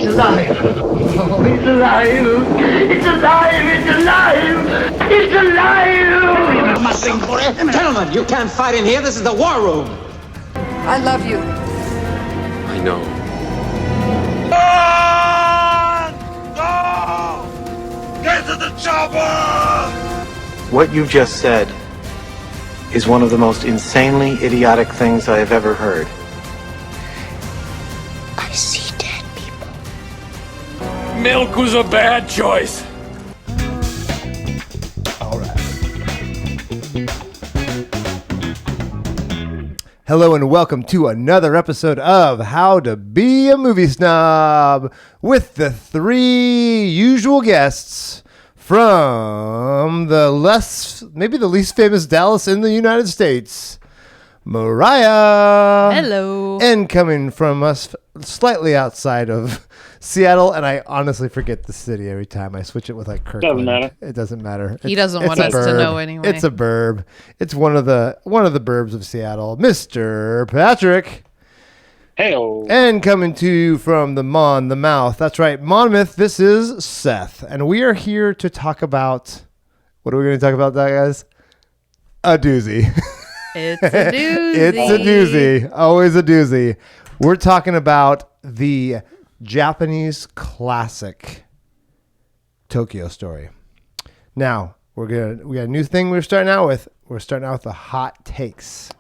alive. Oh, it's alive. It's alive. It's alive. It's alive. Nothing for it. Gentlemen, you can't fight in here. This is the war room. I love you. I know. No! Get to the chopper! What you just said is one of the most insanely idiotic things I have ever heard. I see dead people. Milk was a bad choice. All right. Hello and welcome to another episode of How to Be a Movie Snob with the three usual guests from maybe the least famous Dallas in the United States, Mariah. Hello. And coming from us slightly outside of Seattle, and I honestly forget the city every time I switch it with like Kirkland. Doesn't matter. It doesn't matter. He doesn't want us to know anyway. It's a burb. It's one of the burbs of Seattle, Mr. Patrick. Heyo. And coming to you from the mouth. That's right, Monmouth. This is Seth, and we are here to talk about. What are we going to talk about, guys? A doozy. It's a doozy. It's a doozy. Always a doozy. We're talking about the Japanese classic Tokyo Story. Now we got a new thing we're starting out with. We're starting out with the hot takes.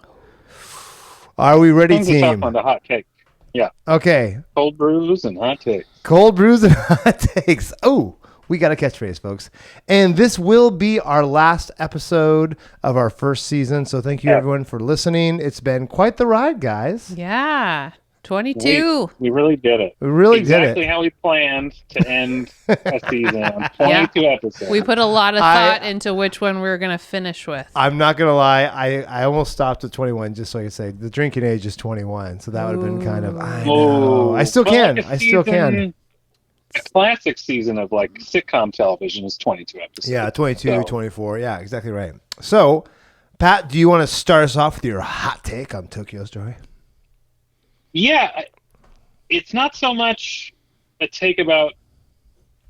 Are we ready, team? On the hot take. Yeah. Okay. Cold brews and hot takes. Cold brews and hot takes. Oh, we got a catchphrase, folks. And this will be our last episode of our first season. So thank you, everyone, for listening. It's been quite the ride, guys. Yeah. 22. We really did it. We really did it. Exactly how we planned to end a season on 22 episodes. We put a lot of thought into which one we were going to finish with. I'm not going to lie. I almost stopped at 21 just so I could say the drinking age is 21. So that would have been kind of, I know. I still can. Like I still can. A classic season of like sitcom television is 22 episodes. Yeah, 22, 24. Yeah, exactly right. So, Pat, do you want to start us off with your hot take on Tokyo Story? Yeah, it's not so much a take about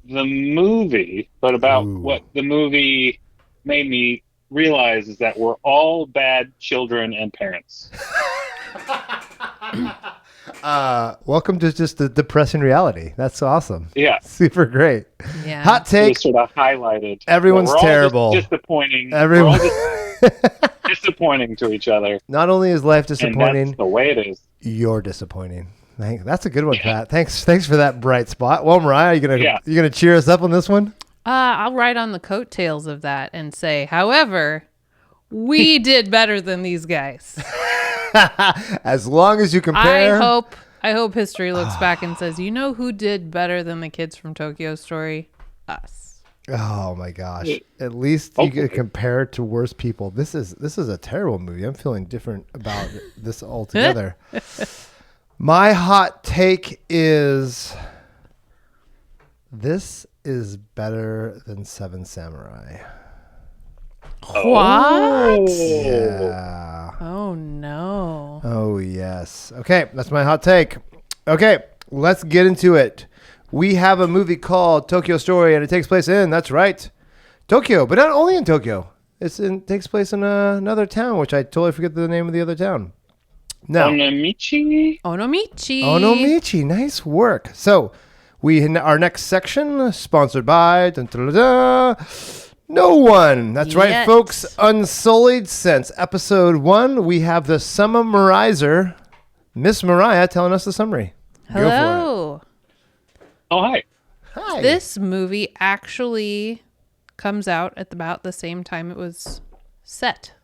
the movie, but about what the movie made me realize is that we're all bad children and parents. Welcome to just the depressing reality. That's awesome. Yeah. Super great. Yeah. Hot take. Just sort of highlighted. Everyone's terrible. Just disappointing. Everyone. We're all just disappointing to each other. Not only is life disappointing, and that's the way it is. You're disappointing. That's a good one, Pat. Thanks for that bright spot. Well, Mariah, you gonna cheer us up on this one? I'll ride on the coattails of that and say, however, we did better than these guys. As long as you compare. I hope history looks back and says, you know who did better than the kids from Tokyo Story? Us. Oh my gosh! At least you could compare it to worse people. This is a terrible movie. I'm feeling different about this altogether. My hot take is this is better than Seven Samurai. What? Yeah. Oh no. Oh yes. Okay, that's my hot take. Okay, let's get into it. We have a movie called Tokyo Story, and it takes place in, that's right, Tokyo, but not only in Tokyo. It takes place in another town, which I totally forget the name of the other town. No. Onomichi. Onomichi. Nice work. So, our next section, sponsored by No One. That's right, folks. Unsullied since episode 1. We have the summarizer, Miss Mariah, telling us the summary. Hello. Go for it. Oh, hi. Hi. This movie actually comes out at about the same time it was set.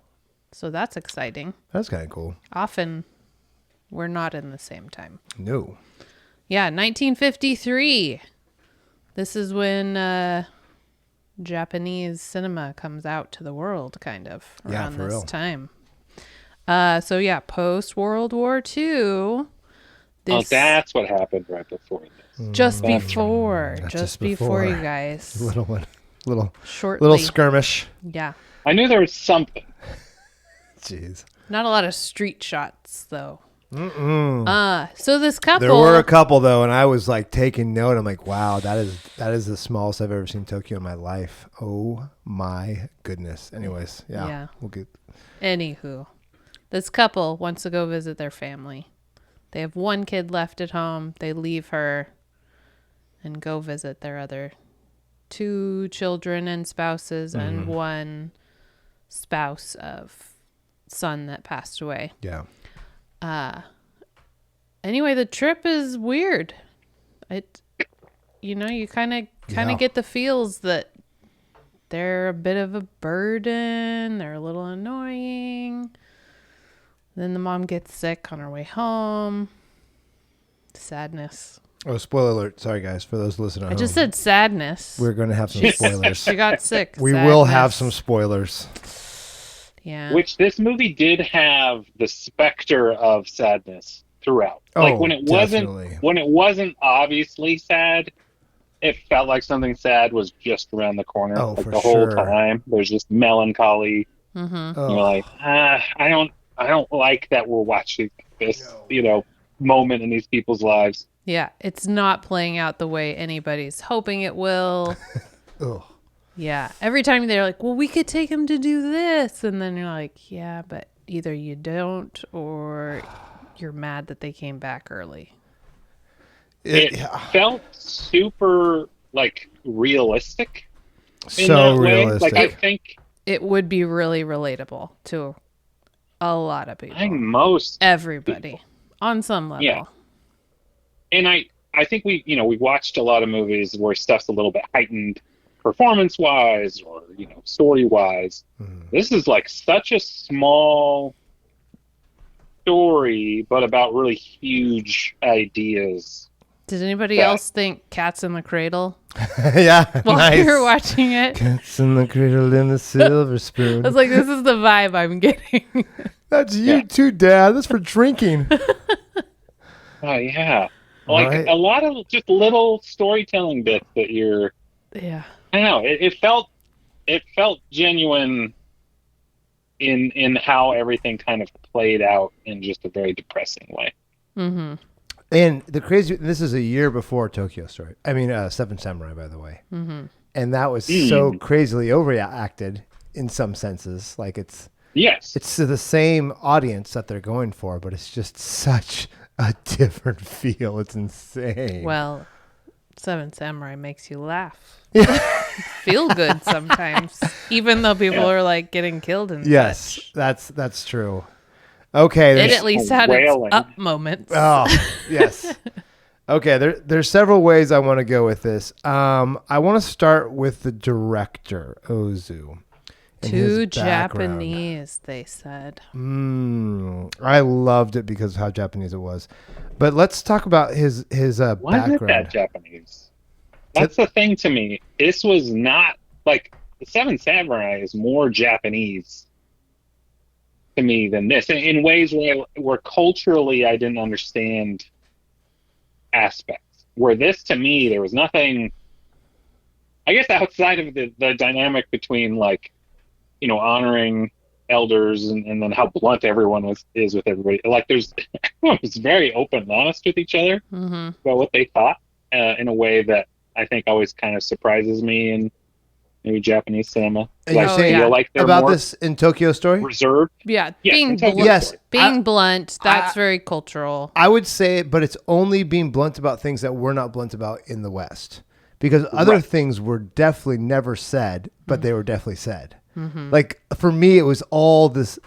So that's exciting. That's kind of cool. Often we're not in the same time. No. Yeah, 1953. This is when Japanese cinema comes out to the world, kind of, around this time. So yeah, post World War II. That's what happened right before this. Just before you guys. Little shortly. Little skirmish. Yeah. I knew there was something. Jeez. Not a lot of street shots, though. So this couple. There were a couple though, and I was like taking note. I'm like, wow, that is the smallest I've ever seen Tokyo in my life. Oh my goodness. Anyways, yeah. We'll get. Anywho, this couple wants to go visit their family. They have one kid left at home. They leave her and go visit their other 2 children and spouses and one spouse of son that passed away. Yeah. Anyway, the trip is weird. You kind of get the feels that they're a bit of a burden. They're a little annoying. Then the mom gets sick on her way home. Sadness. Oh, spoiler alert. Sorry, guys, for those listening at home. I just said sadness. We're going to have some spoilers. She got sick. We will have some spoilers. Yeah. Which this movie did have the specter of sadness throughout. Like when it wasn't obviously sad, it felt like something sad was just around the corner. Oh, like for the whole sure. time. There's just melancholy. Mm-hmm. Oh. You're like, I don't like that we're watching this, moment in these people's lives. Yeah, it's not playing out the way anybody's hoping it will. Oh. Yeah, every time they're like, well, we could take him to do this. And then you're like, yeah, but either you don't or you're mad that they came back early. It felt super, realistic. So realistic. Like, I think it would be really relatable to a lot of people. I think most everybody people. On some level. Yeah. And I think we watched a lot of movies where stuff's a little bit heightened performance-wise or, story-wise. This is such a small story, but about really huge ideas. Did anybody else think Cats in the Cradle? Yeah, While nice. you were watching it? Cats in the Cradle and the Silver Spoon. I was like, this is the vibe I'm getting. That's you too, Dad. That's for drinking. Oh, yeah. A lot of just little storytelling bits that you're... Yeah. I don't know. It felt genuine in how everything kind of played out in just a very depressing way. Mm-hmm. And this is a year before Tokyo Story. I mean, Seven Samurai, by the way. Mm-hmm. And that was so crazily overacted in some senses. It's the same audience that they're going for, but it's just such a different feel. It's insane. Well, Seven Samurai makes you laugh. Feel good sometimes, even though people are getting killed and such. That's true. Okay, it at least had its up moments. Oh, yes. Okay, there's several ways I want to go with this. I want to start with the director, Ozu. 2 Japanese, they said. I loved it because of how Japanese it was. But let's talk about his background. Why is it that Japanese? That's the thing to me. This was not the Seven Samurai is more Japanese to me than this, in ways where culturally I didn't understand aspects. Where this, to me, there was nothing, I guess, outside of the dynamic between honoring elders and then how blunt everyone is with everybody. Everyone was very open and honest with each other about what they thought in a way that I think always kind of surprises me in maybe Japanese cinema. You're saying about this in Tokyo Story? Reserved. Yeah, being blunt. Yes, being blunt. That's very cultural. I would say, but it's only being blunt about things that we're not blunt about in the West, because other things were definitely never said, but they were definitely said. Mm-hmm. For me, it was all this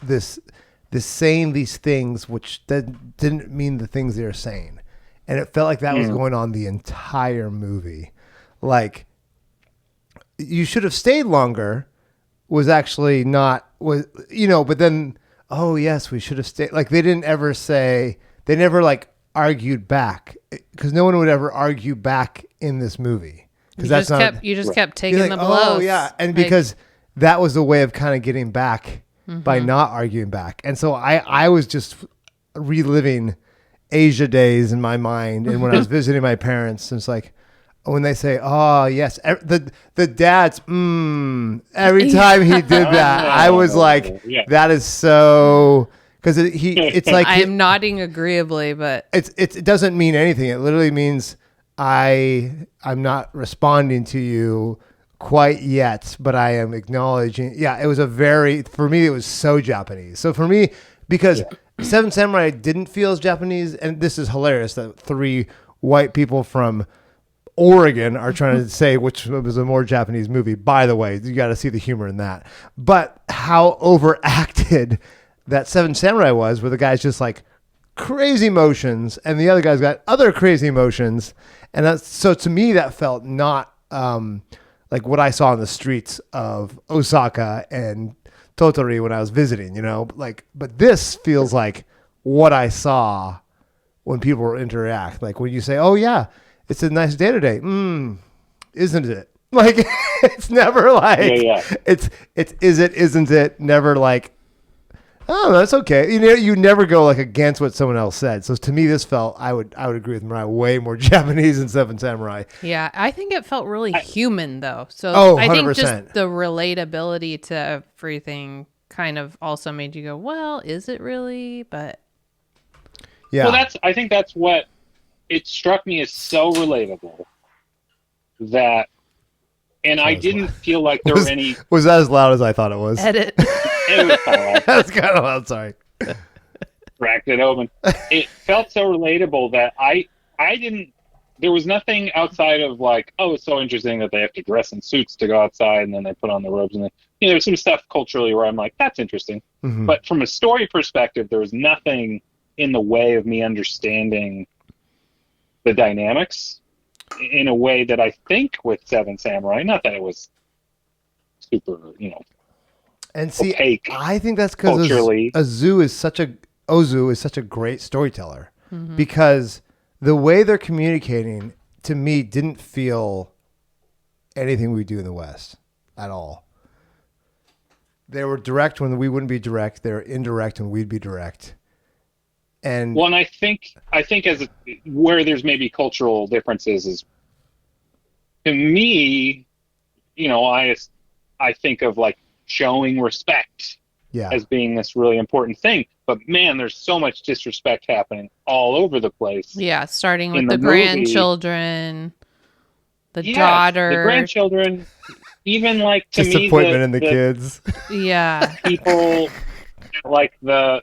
saying these things, which didn't mean the things they were saying, and it felt like that was going on the entire movie. You should have stayed longer was actually not, but then, oh yes, we should have stayed. They didn't ever say, they never argued back, because no one would ever argue back in this movie. Because you just kept taking the blows. Oh yeah. And because that was the way of kind of getting back by not arguing back. And so I was just reliving Asia days in my mind. And when I was visiting my parents, it's when they say, oh, yes, the dad's, every time he did that, I was like, that is so, because it's like I am nodding agreeably, but it doesn't mean anything. It literally means I'm not responding to you quite yet, but I am acknowledging. Yeah, it was for me, it was so Japanese. So for me, because Seven Samurai didn't feel as Japanese, and this is hilarious that 3 white people from Oregon are trying to say which was a more Japanese movie. By the way, you got to see the humor in that. But how overacted that Seven Samurai was, where the guy's just like crazy emotions, and the other guy's got other crazy emotions, and so to me that felt not like what I saw in the streets of Osaka and Tottori when I was visiting, but this feels like what I saw when people interact. Like when you say, oh yeah, it's a nice day today. Isn't it? Like, it's never like, it's is it, isn't it? Never like, oh, that's okay. You never go like against what someone else said. So to me, this felt, I would agree with Mariah, way more Japanese than Seven Samurai. Yeah, I think it felt really human though. So I think 100%. just the relatability to everything kind of also made you go, well, is it really? But yeah, well, I think that's what it struck me as so relatable that, and I didn't feel like there were any. Was that as loud as I thought it was? Edit. It was kind of loud. That's kind of loud. Sorry. Cracked it open. It felt so relatable that I didn't. There was nothing outside of like, oh, it's so interesting that they have to dress in suits to go outside, and then they put on the robes, and then there's some stuff culturally where I'm like, that's interesting. Mm-hmm. But from a story perspective, there was nothing in the way of me understanding the dynamics in a way that I think with Seven Samurai, not that it was super, and see, opaque, I think that's because Ozu is such a great storyteller, because the way they're communicating to me didn't feel anything we do in the West at all. They were direct when we wouldn't be direct. They were indirect when we'd be direct. And well, and I think as where there's maybe cultural differences is, to me, I think of like showing respect as being this really important thing. But man, there's so much disrespect happening all over the place. Yeah, starting with the grandchildren, the daughter, the grandchildren, even like to me, disappointment in the kids. Yeah, people like the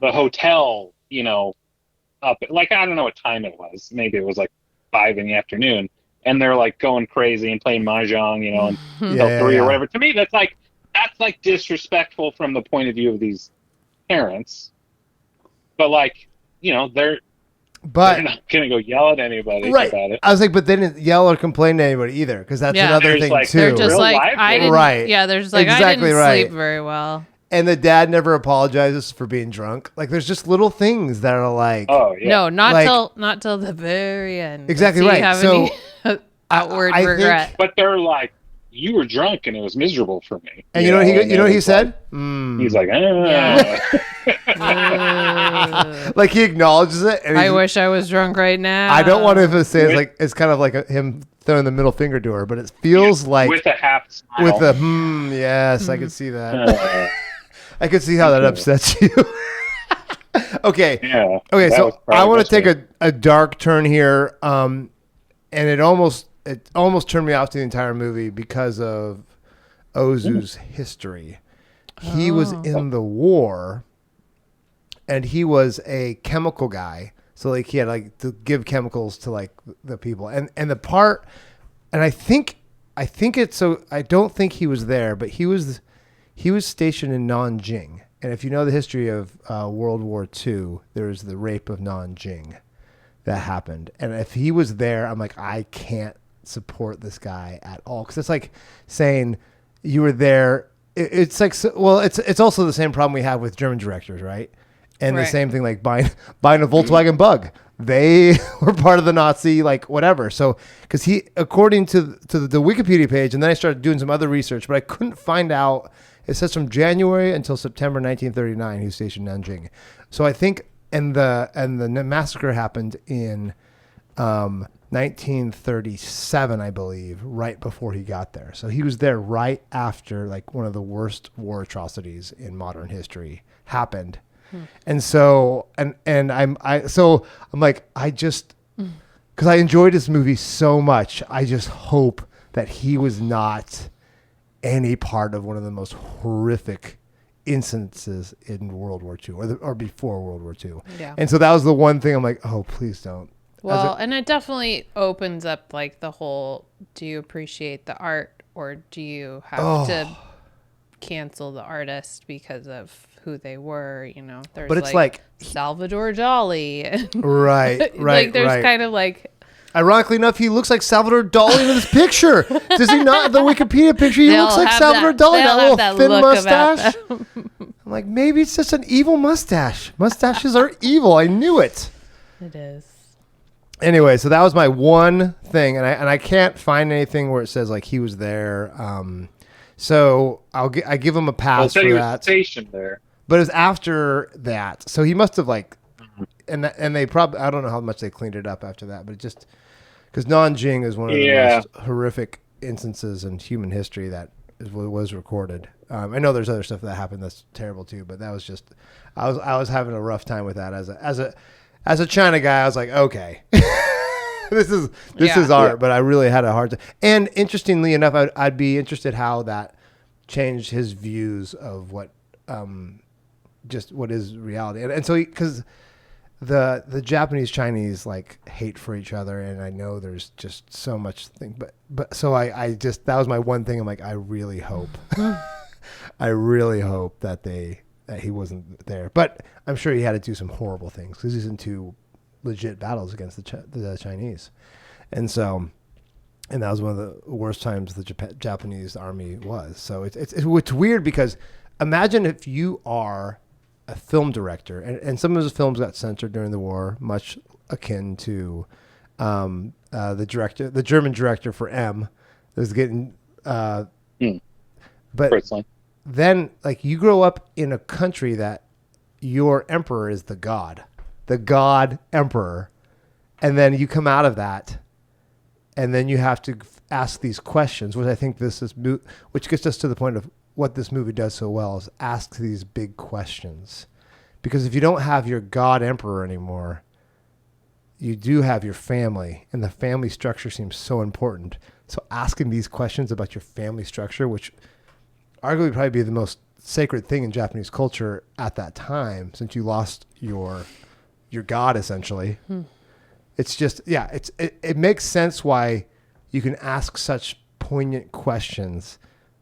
hotel, up like, I don't know what time it was. Maybe it was like 5 PM, and they're like going crazy and playing mahjong, and 3 or whatever. To me, that's like disrespectful from the point of view of these parents. But like, they're not gonna go yell at anybody about it. I was like, but they didn't yell or complain to anybody either, because that's another thing too. They're just like, I didn't. Right. Yeah, they're just like, exactly I didn't sleep very well. And the dad never apologizes for being drunk. Like, there's just little things that are like, oh yeah, no, not till the very end. Exactly Does he right. have So any outward I regret. But they're like, you were drunk and it was miserable for me. And you know what he said? He's like, like he acknowledges it. And I wish I was drunk right now. I don't want to say it's kind of like him throwing the middle finger to her, but it feels like with a half smile. With a yes, I could see that. I could see how that upsets you. Okay. Yeah. Okay, so I want to take a dark turn here, and it almost turned me off to the entire movie because of Ozu's history. He was in the war, and he was a chemical guy. So like he had like to give chemicals to like the people, and the part, and I think it's so I don't think he was there, but he was stationed in Nanjing, and if you know the history of World War II, there's the rape of Nanjing that happened, and if he was there, I'm like, I can't support this guy at all, because it's like saying you were there. It's like, well, it's also the same problem we have with German directors, right? And the same thing, like buying a Volkswagen Bug. They were part of the Nazi, like whatever. So, because he, according to the Wikipedia page, and then I started doing some other research, but I couldn't find out. It says from January until September 1939, he was stationed in Nanjing. So I think, and the massacre happened in 1937, I believe, right before he got there. So he was there right after like one of the worst war atrocities in modern history happened. And so, I'm like, because I enjoyed this movie so much, I just hope that he was not any part of one of the most horrific instances in World War II or before World War II. Yeah. And so that was the one thing I'm like, oh, please don't. Well, and it definitely opens up like the whole, do you appreciate the art or do you have to cancel the artist because of who they were? You know, there's but it's like Salvador Dali. Right. Like there's kind of like. Ironically enough, he looks like Salvador Dali in this picture. Does he not? The Wikipedia picture, he looks like Salvador Dali. That little thin mustache. I'm like, maybe it's just an evil mustache. Mustaches are evil. I knew it. It is. Anyway, so that was my one thing, and I can't find anything where it says like he was there. So I give him a pass for that. Stationed there, but it was after that, so he must have like, and they probably, I don't know how much they cleaned it up after that, but it just because Nanjing is one of the most horrific instances in human history that was recorded. I know there's other stuff that happened that's terrible too, but that was just I was having a rough time with that as a China guy. I was like, okay, this is art, but I really had a hard time. And interestingly enough, I'd be interested how that changed his views of what just what is reality. And so because the Japanese Chinese like hate for each other, and I know there's just so much thing, but so I just, that was my one thing. I'm like, I really hope that he wasn't there, but I'm sure he had to do some horrible things because he's in two legit battles against the Chinese, and that was one of the worst times the Japanese army was. So it's weird because imagine if you are a film director, and some of his films got censored during the war, much akin to the German director for M, that was getting but personally. Then like you grow up in a country that your emperor is the god emperor, and then you come out of that, and then you have to ask these questions, which I think which gets us to the point of what this movie does so well, is ask these big questions. Because if you don't have your god emperor anymore, you do have your family, and the family structure seems so important. So asking these questions about your family structure, which arguably probably be the most sacred thing in Japanese culture at that time, since you lost your god essentially. It's just, it makes sense why you can ask such poignant questions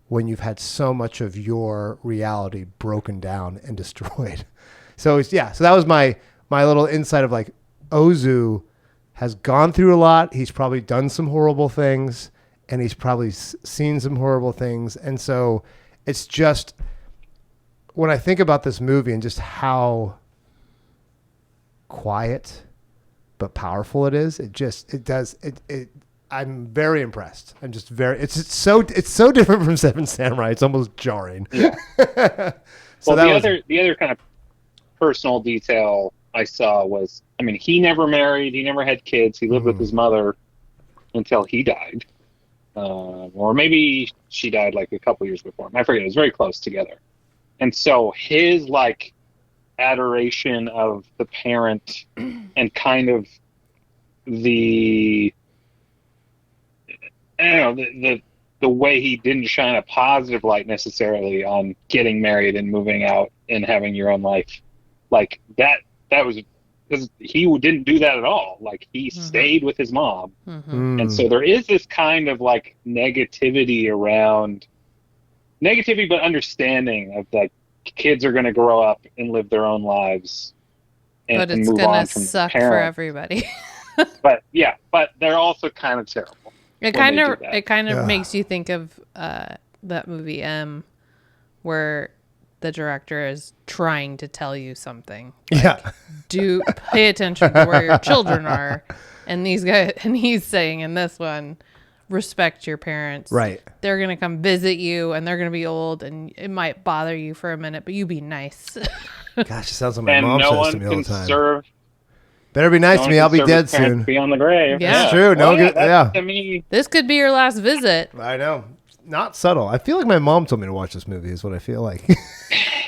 when you've had so much of your reality broken down and destroyed. So so that was my little insight of like, Ozu has gone through a lot. He's probably done some horrible things, and he's probably seen some horrible things. And so it's just, when I think about this movie and just how quiet but powerful it is, I'm very impressed. I'm just it's so different from Seven Samurai. It's almost jarring. Yeah. So well, the other kind of personal detail I saw was, I mean, he never married, he never had kids. He lived with his mother until he died, or maybe she died like a couple years before him. I forget. It was very close together, and so his like adoration of the parent and kind of the way he didn't shine a positive light necessarily on getting married and moving out and having your own life, like that was because he didn't do that at all. Like he stayed with his mom, and so there is this kind of like negativity, but understanding of like kids are going to grow up and live their own lives, but it's going to suck for everybody. but they're also kind of terrible. It kind of makes you think of that movie M, where the director is trying to tell you something. Like, do pay attention to where your children are, and these guys, and he's saying in this one, respect your parents. Right. They're gonna come visit you, and they're gonna be old, and it might bother you for a minute, but you be nice. Gosh, it sounds like my mom says to me all the time. Better be nice to me. I'll be dead soon. Be on the grave. Yeah. That's true. No, well, to me, This could be your last visit. I know. Not subtle. I feel like my mom told me to watch this movie. Is what I feel like.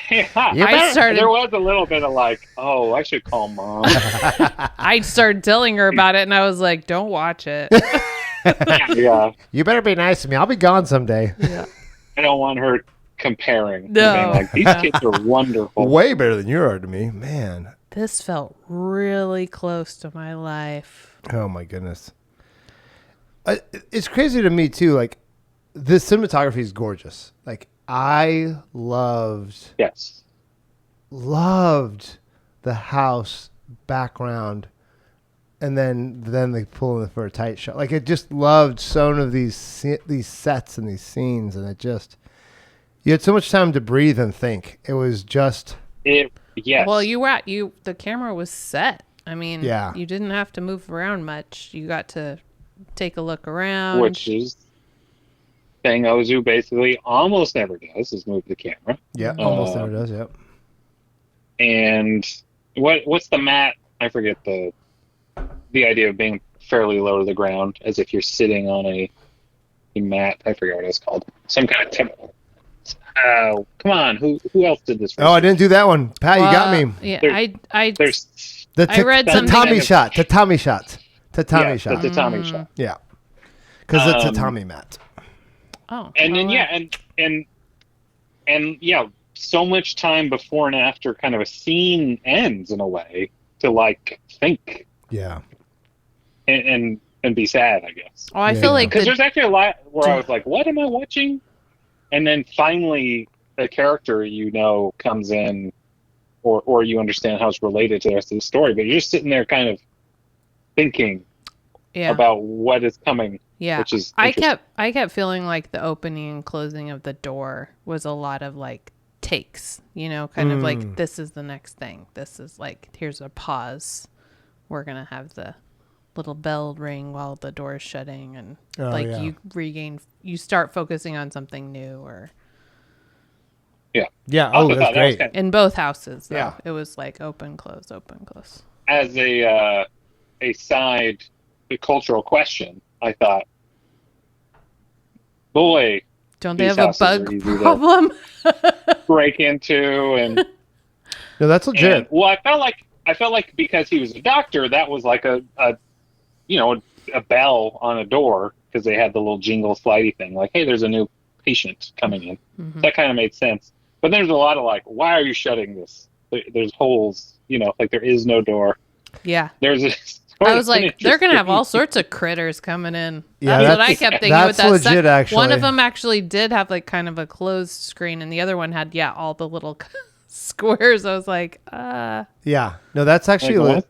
There was a little bit of like, oh, I should call mom. I started telling her about it, and I was like, "Don't watch it." Yeah. You better be nice to me. I'll be gone someday. Yeah. I don't want her comparing. No. Being like, these kids are wonderful. Way better than you are to me, man. This felt really close to my life. Oh my goodness. It's crazy to me too. Like, the cinematography is gorgeous. Like, I loved the house background, and then they pull in for a tight shot. Like, I just loved some of these sets and these scenes, and it just, you had so much time to breathe and think. It was just Yes. Well, the camera was set. I mean, you didn't have to move around much. You got to take a look around, which is thing Ozu basically almost never does, is move the camera. Yeah, almost never does. Yep. And what's the mat? I forget the idea of being fairly low to the ground, as if you're sitting on a mat. I forget what it's called. Some kind of temple. Come on, who else did this? I didn't do that one. Pat, you got me. Yeah, I The read something. tatami shot. The tatami shot. Yeah, because it's a tatami mat. Oh, and then and so much time before and after kind of a scene ends in a way to like think. Yeah. And be sad, I guess. Oh, I feel like because there's actually a lot where I was like, "What am I watching?" And then finally, a character comes in, or you understand how it's related to the rest of the story. But you're just sitting there, kind of thinking about what is coming. Yeah, which is I kept feeling like the opening and closing of the door was a lot of like takes. Kind of like, this is the next thing. This is like, here's a pause. We're gonna have the little bell ring while the door is shutting, and you start focusing on something new, or that's great. In both houses, though, yeah, it was like open close. As a side cultural question, I thought, boy, don't they have a bug problem? Break into and no, that's legit. I felt like because he was a doctor, that was like a bell on a door, because they had the little jingle slidey thing, like, hey, there's a new patient coming in. Mm-hmm. That kind of made sense. But there's a lot of like, why are you shutting this? There's holes, like there is no door. Yeah. There's a. I was like, they're gonna have all sorts of critters coming in. Yeah, that's what I kept thinking with that. Legit, actually. One of them actually did have like kind of a closed screen, and the other one had all the little squares. I was like, yeah, no, that's actually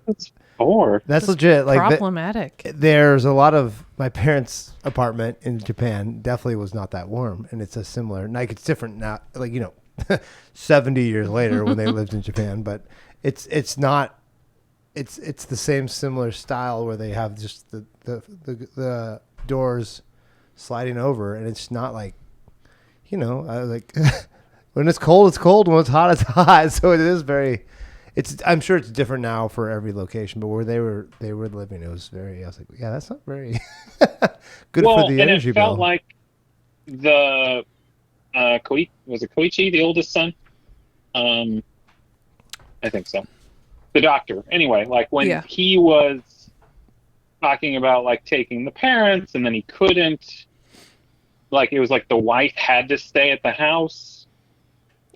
that's legit. Like, problematic. There's a lot of my parents' apartment in Japan definitely was not that warm, and it's a similar. Like, it's different now. Like, 70 years later when they lived in Japan, but it's not. It's the same similar style where they have just the doors sliding over, and it's not like, like when it's cold, it's cold. When it's hot, it's hot. So it is very. I'm sure it's different now for every location, but where they were living, it was very. I was like, yeah, that's not very good for the energy bill. It felt like the Koichi, the oldest son? I think so. The doctor. Anyway, like when he was talking about like taking the parents, and then he couldn't. Like, it was like the wife had to stay at the house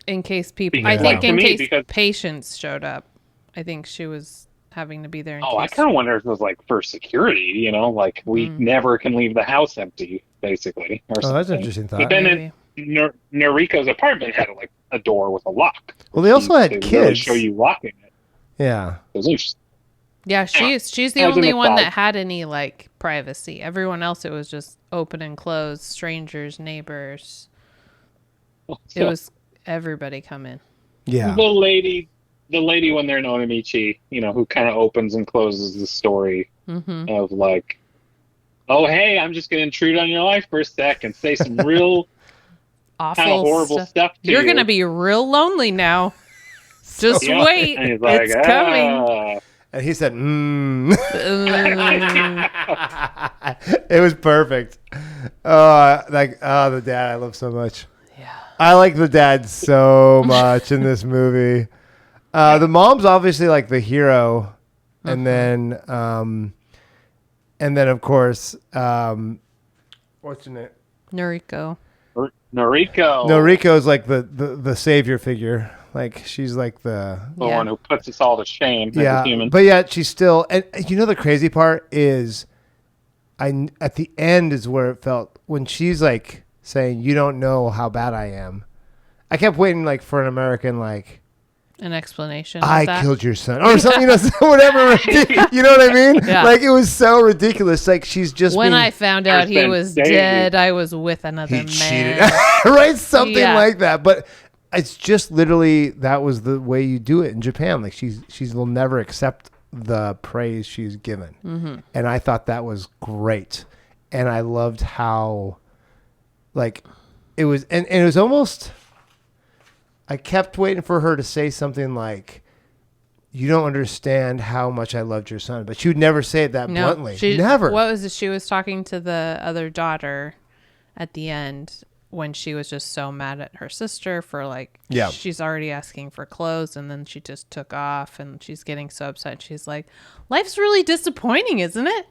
in case people. I think in case patients showed up. I think she was having to be there. I kind of wonder if it was like for security. Like we never can leave the house empty, basically. Or that's an interesting thought. But then Noriko's apartment had like a door with a lock. Well, they also had kids. Really show you locking it. Yeah, it was interesting. Yeah, she's the only one that had any like privacy. Everyone else, it was just open and closed, strangers, neighbors. It was everybody come in. Yeah, the lady when they're in Onimichi, who kind of opens and closes the story of like, oh hey, I'm just gonna intrude on your life for a sec and say some real awful, kind of horrible stuff to you. You're gonna be real lonely now. Just wait, and he's like, it's coming. And he said, It was perfect. The dad I love so much. Yeah. I like the dad so much in this movie. The mom's obviously like the hero. And then of course, what's her name? Noriko. Noriko is like the savior figure. Like she's like the one who puts us all to shame as a human. But yet she's still, and you know the crazy part is, at the end is where it felt when she's like saying, "You don't know how bad I am." I kept waiting like for an American like an explanation. I killed your son or something, whatever. You know what I mean? Yeah. Like it was so ridiculous. Like she's just when I found out he was dead, I was with another man. Cheated. Right? Something like that. But it's just literally that was the way you do it in Japan. Like she will never accept the praise she's given, and I thought that was great, and I loved how, like, it was, and it was almost. I kept waiting for her to say something like, "You don't understand how much I loved your son," but she would never say it that bluntly. Never. What was it? She was talking to the other daughter at the end. When she was just so mad at her sister for she's already asking for clothes and then she just took off and she's getting so upset. She's like, life's really disappointing, isn't it?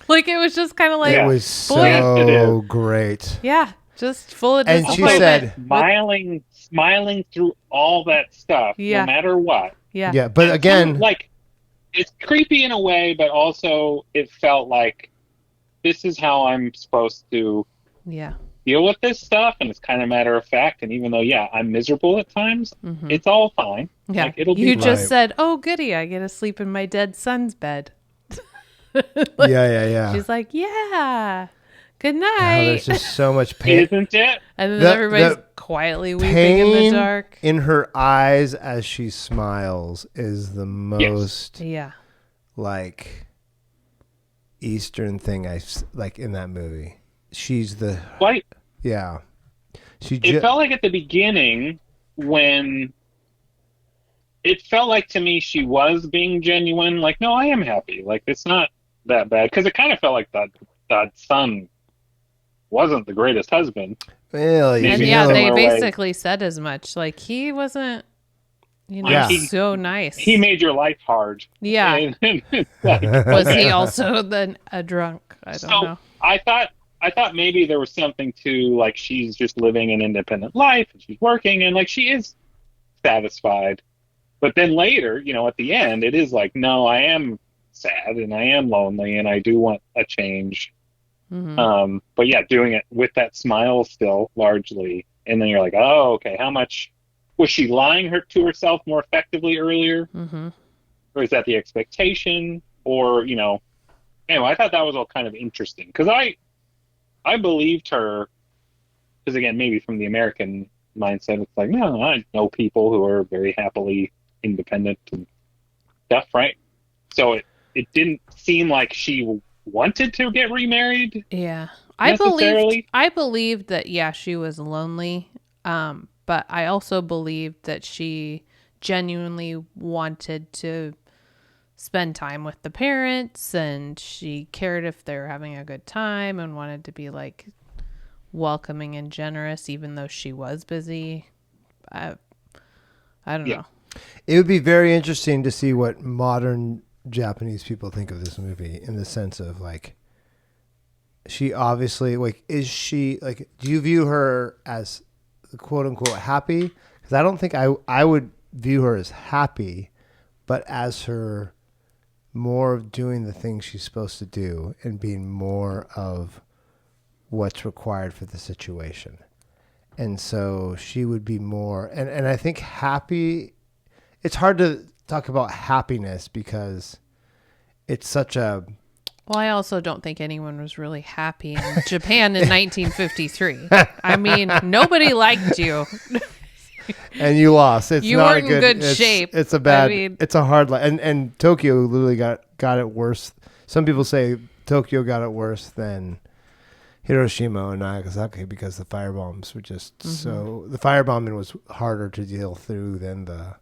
Like it was just kind of like, it was so great. Yeah. Just full of disappointment. And she said, smiling through all that stuff, no matter what. Yeah. Yeah. But again, like it's creepy in a way, but also it felt like this is how I'm supposed to deal with this stuff, and it's kind of matter of fact. And even though, I'm miserable at times, it's all fine. Yeah, like, it'll be you just said, "Oh, goody, I get to sleep in my dead son's bed." Yeah. She's like, "Yeah, good night." Oh, there's just so much pain, isn't it? And then everybody's quietly weeping in the dark. In her eyes as she smiles is the most, like Eastern thing I like in that movie. She's the yeah. It felt like at the beginning when it felt like to me she was being genuine. Like, no, I am happy. Like, it's not that bad because it kind of felt like that son wasn't the greatest husband. Well, and they basically said as much. Like he wasn't, so nice. He made your life hard. Yeah. Was he also then a drunk? I don't know. I thought maybe there was something to, like, she's just living an independent life and she's working and, like, she is satisfied. But then later, at the end, it is like, no, I am sad and I am lonely and I do want a change. But doing it with that smile still largely. And then you're like, oh, okay, how much was she lying to herself more effectively earlier? Or is that the expectation? Or, anyway, I thought that was all kind of interesting because I believed her, because again, maybe from the American mindset, it's like, no, I know people who are very happily independent and stuff, right? So it didn't seem like she wanted to get remarried. Yeah. I believed that, she was lonely, but I also believed that she genuinely wanted to spend time with the parents and she cared if they were having a good time and wanted to be like welcoming and generous even though she was busy. I don't know. It would be very interesting to see what modern Japanese people think of this movie in the sense of like she obviously is she like, do you view her as quote unquote happy? Because I don't think I would view her as happy, but as her more of doing the things she's supposed to do and being more of what's required for the situation. And so she would be more, and I think happy, it's hard to talk about happiness because it's such a... Well, I also don't think anyone was really happy in Japan in 1953. I mean, nobody liked you. And you lost. You weren't in good shape. It's a bad. It's a hard. And Tokyo literally got it worse. Some people say Tokyo got it worse than Hiroshima and Nagasaki because the firebombs were just so. The firebombing was harder to deal through than the.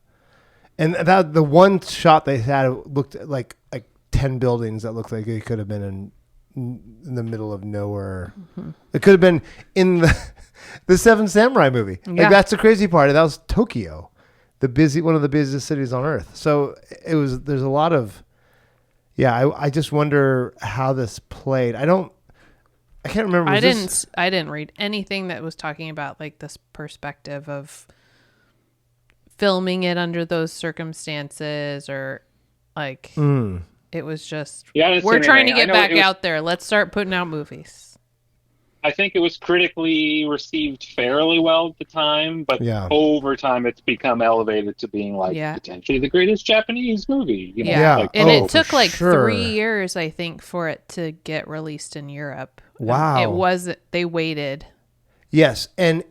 And that the one shot they had looked like 10 buildings that looked like it could have been in the middle of nowhere. Mm-hmm. It could have been in the Seven Samurai movie. Yeah. Like that's the crazy part. That was Tokyo, one of the busiest cities on earth. So there's a lot of, I just wonder how this played. I can't remember. I didn't read anything that was talking about like this perspective of filming it under those circumstances or like it was just we're trying to get back out there. Let's start putting out movies. I think it was critically received fairly well at the time, but over time it's become elevated to being like potentially the greatest Japanese movie. You know? Yeah. And it took 3 years, I think, for it to get released in Europe. Wow. It wasn't, they waited. Yes. And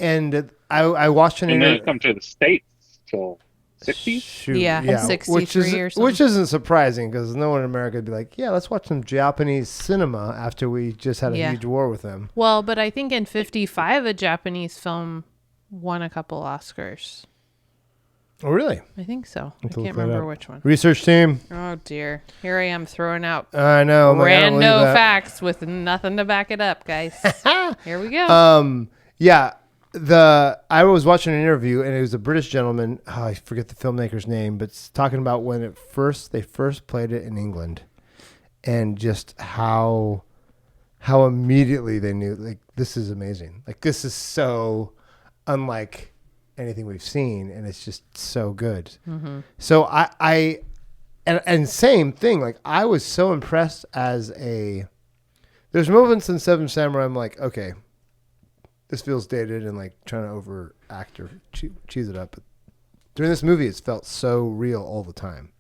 I watched an interview. And then it come to the States till 60s? Yeah, 63 or something. Which isn't surprising because no one in America would be like, let's watch some Japanese cinema after we just had a huge war with them. Well, but I think in 55, a Japanese film won a couple Oscars. Oh, really? I think so. I can't remember which one. Research team. Oh, dear. Here I am throwing out I know, rando facts with nothing to back it up, guys. Here we go. I was watching an interview and it was a British gentleman. Oh, I forget the filmmaker's name, but it's talking about when they first played it in England, and just how immediately they knew like this is amazing. Like this is so unlike anything we've seen, and it's just so good. Mm-hmm. So and same thing. Like I was so impressed there's moments in Seven Samurai I'm like, okay, this feels dated and like trying to overact or cheese it up. But during this movie, it felt so real all the time.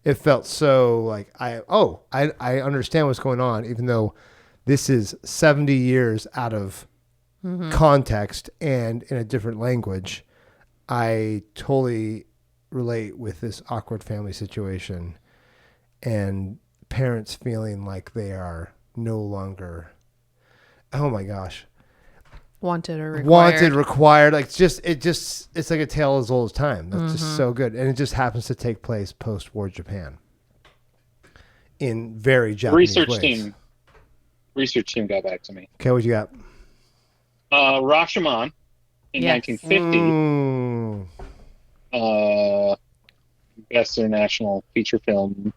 It felt so like I understand what's going on, even though this is 70 years out of context and in a different language. I totally relate with this awkward family situation and parents feeling like they are no longer, oh my gosh, wanted or required. Like it's like a tale as old as time. That's just so good. And it just happens to take place post-war Japan in very Japanese ways. Research team got back to me. Okay, what you got? Rashomon in 1950. Best International Feature Film.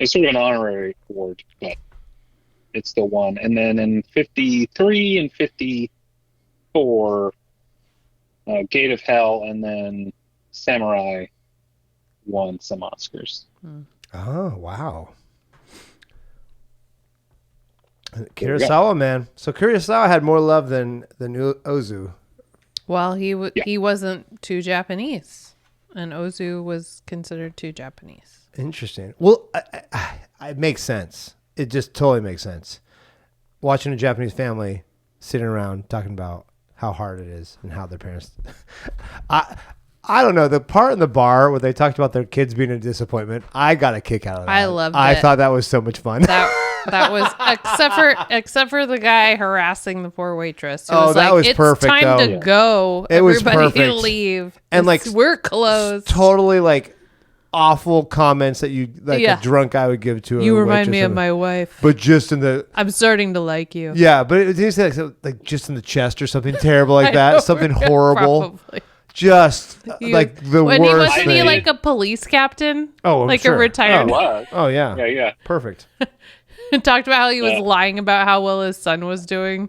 It's sort of an honorary award, but it's still won. And then in 53 and 54, Gate of Hell and then Samurai won some Oscars. Oh, wow. Kurosawa, man. So Kurosawa had more love than Ozu. Well, he wasn't too Japanese, and Ozu was considered too Japanese. Interesting. Well, it makes sense. It just totally makes sense. Watching a Japanese family sitting around talking about how hard it is and how their parents. I don't know, the part in the bar where they talked about their kids being a disappointment. I got a kick out of that. I loved it. I thought that was so much fun. That was except for the guy harassing the poor waitress. That was perfect. It's time to go. It was perfect. Everybody leave. And like we're closed. Totally like awful comments that a drunk guy would give to you. Remind me of my wife, but just in the. I'm starting to like you. Yeah, but it didn't say like just in the chest or something terrible like that. Something horrible. Probably. Just like the worst. Wasn't he like a police captain? Oh, I'm like sure. a retired. Oh yeah. Yeah. Perfect. Talked about how he was lying about how well his son was doing.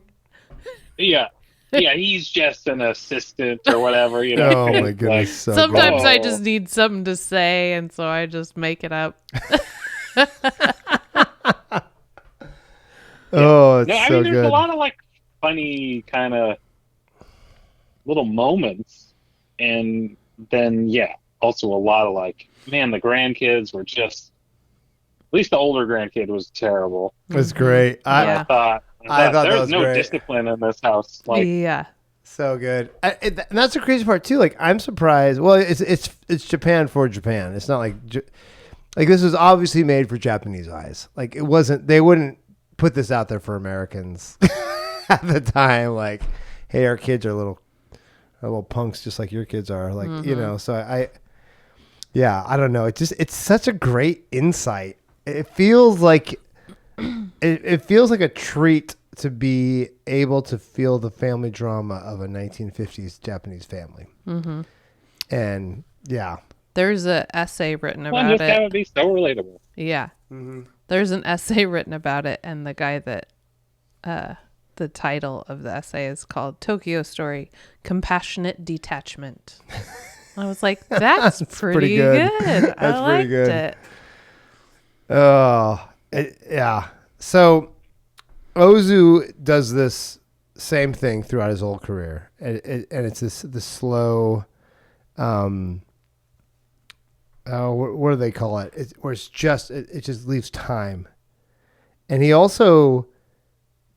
Yeah, he's just an assistant or whatever, you know. Oh my goodness! So sometimes I just need something to say, and so I just make it up. Oh, it's I so mean, there's good. a lot of like funny kind of little moments, and then also a lot of like, man, the grandkids were just. At least the older grandkid was terrible. That's great. I thought there was no discipline in this house. Like, so good. And that's the crazy part too. Like I'm surprised. Well, it's Japan for Japan. It's not like this was obviously made for Japanese eyes. Like it wasn't. They wouldn't put this out there for Americans at the time. Like, hey, our kids are little punks, just like your kids are. Like you know. So Yeah, I don't know. It's such a great insight. It feels like it feels like a treat to be able to feel the family drama of a 1950s Japanese family. Mm-hmm. And yeah, there's an essay written about just it. That would be so relatable. Yeah, mm-hmm. There's an essay written about it, and the guy that the title of the essay is called "Tokyo Story: Compassionate Detachment." I was like, that's pretty good. That's I liked good. it. Oh, yeah. So Ozu does this same thing throughout his whole career, and it's this slow, what do they call it? Where it just leaves time, and he also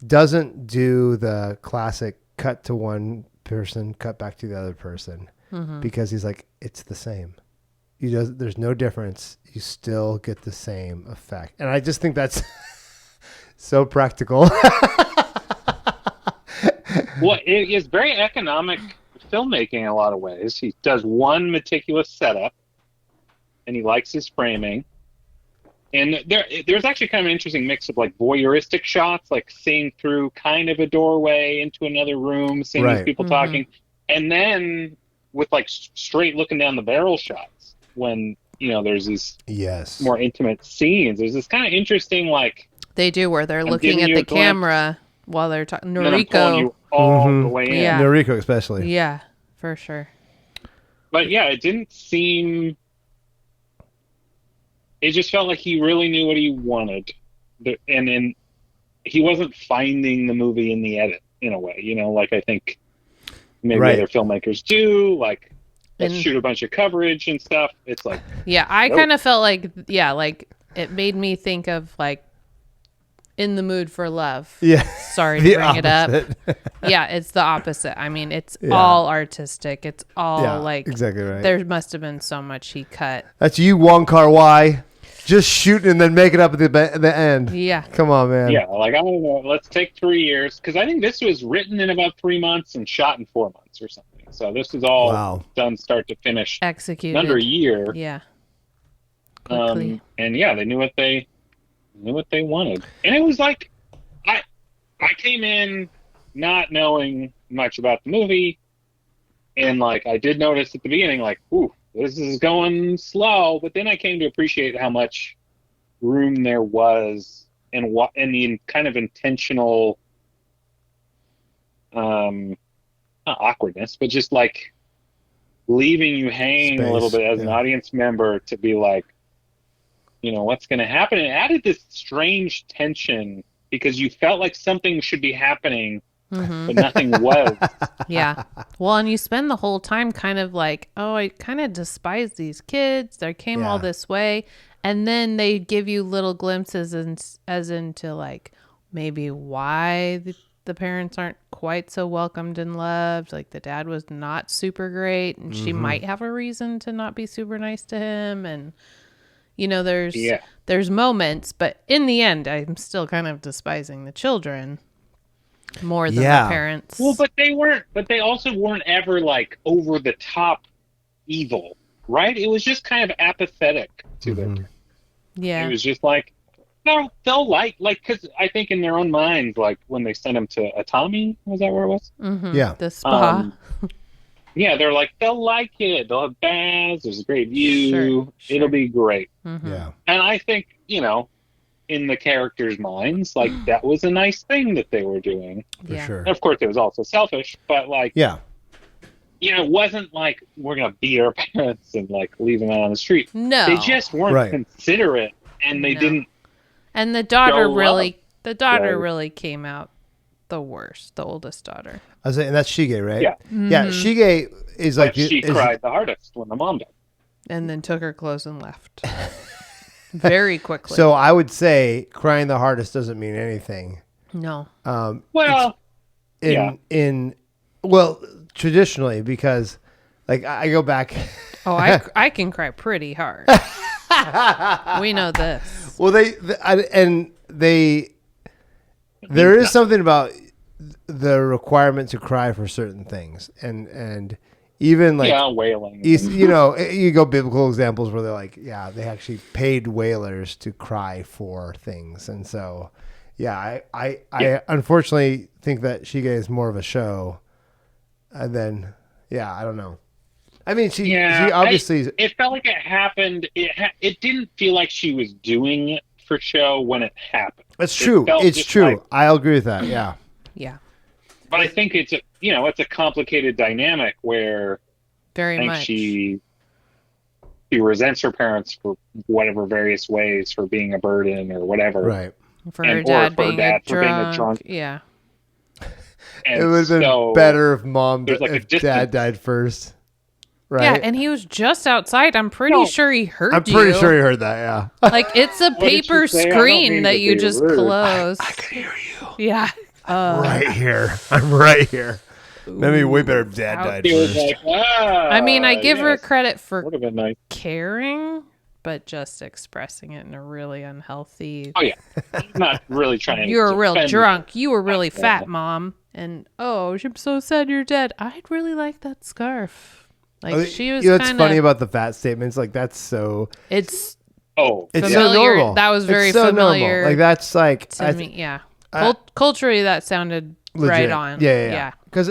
doesn't do the classic cut to one person, cut back to the other person. Mm-hmm. Because he's like, it's the same. There's no difference. You still get the same effect. And I just think that's so practical. Well, it is very economic filmmaking in a lot of ways. He does one meticulous setup, and he likes his framing. And there's actually kind of an interesting mix of like voyeuristic shots, like seeing through kind of a doorway into another room, seeing these people talking. And then with like straight looking down the barrel shots when, there's these more intimate scenes. There's this kind of interesting, like... They do, where they're looking at the camera while they're talking. Noriko. You all the way in. Yeah. Noriko especially. Yeah, for sure. But yeah, it didn't seem... It just felt like he really knew what he wanted. And then he wasn't finding the movie in the edit, in a way. Like I think... Maybe other filmmakers do, like, let's shoot a bunch of coverage and stuff. It's like... Yeah, I kind of felt like, like, it made me think of, like, In the Mood for Love. Yeah. Sorry to bring it up. Yeah, it's the opposite. I mean, it's all artistic. It's all, like... Exactly right. There must have been so much he cut. That's you, Wong Kar-wai. Just shooting and then make it up at the end. Yeah. Come on, man. Yeah, like, I don't know. Let's take 3 years. Because I think this was written in about 3 months and shot in 4 months or something. So this is all done start to finish. Executed. Under a year. Yeah. And yeah, they knew what they wanted. And it was like, I came in not knowing much about the movie. And like, I did notice at the beginning, like, ooh, this is going slow, but then I came to appreciate how much room there was and the kind of intentional, not awkwardness, but just like leaving you hanging a little bit as an audience member to be like, what's going to happen? It added this strange tension because you felt like something should be happening. Mm-hmm. But nothing was. Yeah. Well, and you spend the whole time kind of like, oh, I kind of despise these kids. They came all this way. And then they give you little glimpses as into like maybe why the parents aren't quite so welcomed and loved. Like the dad was not super great and she might have a reason to not be super nice to him. And, there's moments, but in the end, I'm still kind of despising the children. More than the parents. Well, but they also weren't ever like over the top evil, right? It was just kind of apathetic to them. Yeah. It was just like, no, they'll like, because I think in their own minds, like when they sent him to Atami, was that where it was? Mm-hmm. Yeah. The spa. Yeah, they're like, they'll like it. They'll have baths. There's a great view. Sure. It'll be great. Mm-hmm. Yeah. And I think, in the characters' minds, like that was a nice thing that they were doing. For sure. And of course, it was also selfish, but like, it wasn't like we're gonna beat our parents and like leave them out on the street. No, they just weren't considerate, and they didn't. And the daughter really came out the worst. The oldest daughter. I was saying, and that's Shige, right? Yeah, yeah. Shige is like she cried the hardest when the mom died, and then took her clothes and left. Very quickly. So I would say crying the hardest doesn't mean anything. No. Traditionally, because like I go back. Oh, I can cry pretty hard. We know this. Well, there is something about the requirement to cry for certain things, and Even like whaling. You go biblical examples where they're like, they actually paid whalers to cry for things, and so I unfortunately think that Shige is more of a show, and then I don't know. I mean, she obviously. It felt like it happened. It didn't feel like she was doing it for show when it happened. It's true. It's true. I'll agree with that. Yeah. Yeah. But I think it's a complicated dynamic where very much she resents her parents for whatever various ways for being a burden or whatever. Right. For her dad being a drunk. Yeah. It would have been better if dad died first. Right? Yeah, and he was just outside. I'm pretty sure he heard you. I'm pretty sure he heard that, yeah. Like, it's a paper screen that you just close. I could hear you. Yeah. Right here. I'm right here. Maybe way better if dad died first. Like, I mean, I give her credit for would have been nice. caring, but just expressing it in a really unhealthy... Oh, yeah. I'm not really trying to... You were real drunk. You were really fat, Mom. And, I'm so sad you're dead. I'd really like that scarf. Like, she was What's funny about the fat statements? Like, that's so... It's familiar. So normal. That was very familiar. Normal. Like, that's like... To me, yeah. Culturally, that sounded legit. Right on. Yeah. Because,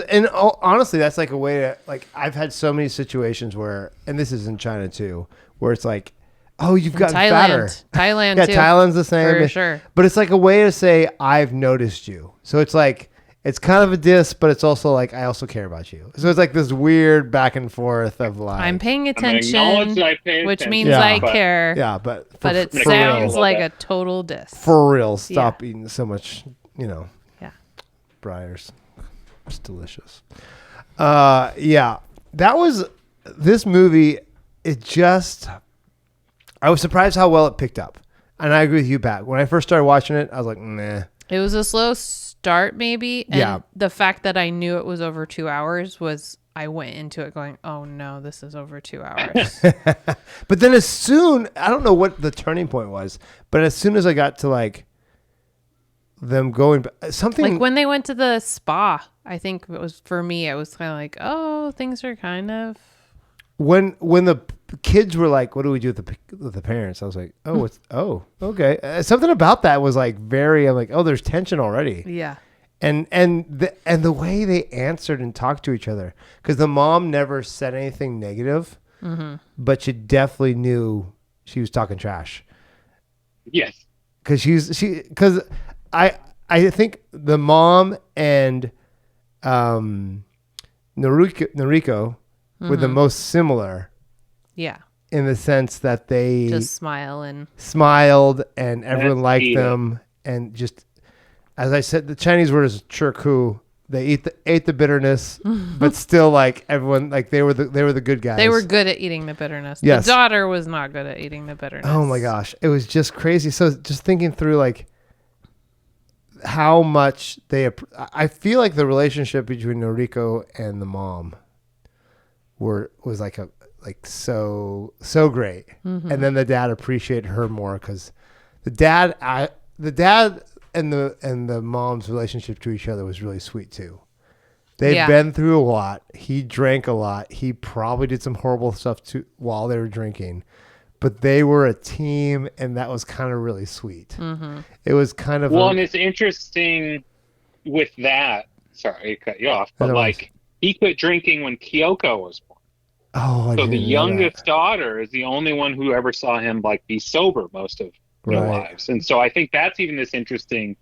honestly, that's like a way to... Like, I've had so many situations where... And this is in China, too. Where it's like, you've gotten fatter. Thailand, too. Thailand's the same. For sure. But it's like a way to say, I've noticed you. So it's like... It's kind of a diss, but it's also like, I also care about you. So it's like this weird back and forth of like... I'm paying attention, which means I care. Yeah, but it sounds like a total diss. For real, stop eating so much, Yeah. Briars. It's delicious. That was... This movie, I was surprised how well it picked up. And I agree with you, Pat. When I first started watching it, I was like, nah. It was a slow start, maybe. And the fact that I knew it was over 2 hours was I went into it going, oh no, this is over 2 hours. But then I don't know what the turning point was, but as soon as I got to like them going, something like when they went to the spa, I think it was for me, it was kind of like, oh, things are kind of. When the kids were like, what do we do with the parents? I was like, okay. Something about that was like I'm like, there's tension already. Yeah. And the way they answered and talked to each other, because the mom never said anything negative, but you definitely knew she was talking trash. Yes. Because I think the mom and Noriko were the most similar. Yeah. In the sense that they just smiled and everyone liked them. And just, as I said, the Chinese word is chirku. They ate the bitterness, but still like everyone, like they were the good guys. They were good at eating the bitterness. Yes. The daughter was not good at eating the bitterness. Oh my gosh. It was just crazy. So just thinking through like how much I feel like the relationship between Noriko and the mom was like so great. And then the dad appreciated her more because the dad and the mom's relationship to each other was really sweet too. They'd been through a lot. He drank a lot. He probably did some horrible stuff too while they were drinking, but they were a team, and that was kind of really sweet. It was kind of and it's interesting with that. Sorry, to cut you off, but like he quit drinking when Kyoko was born. So the youngest daughter is the only one who ever saw him like be sober most of their lives. And so I think that's even this interesting.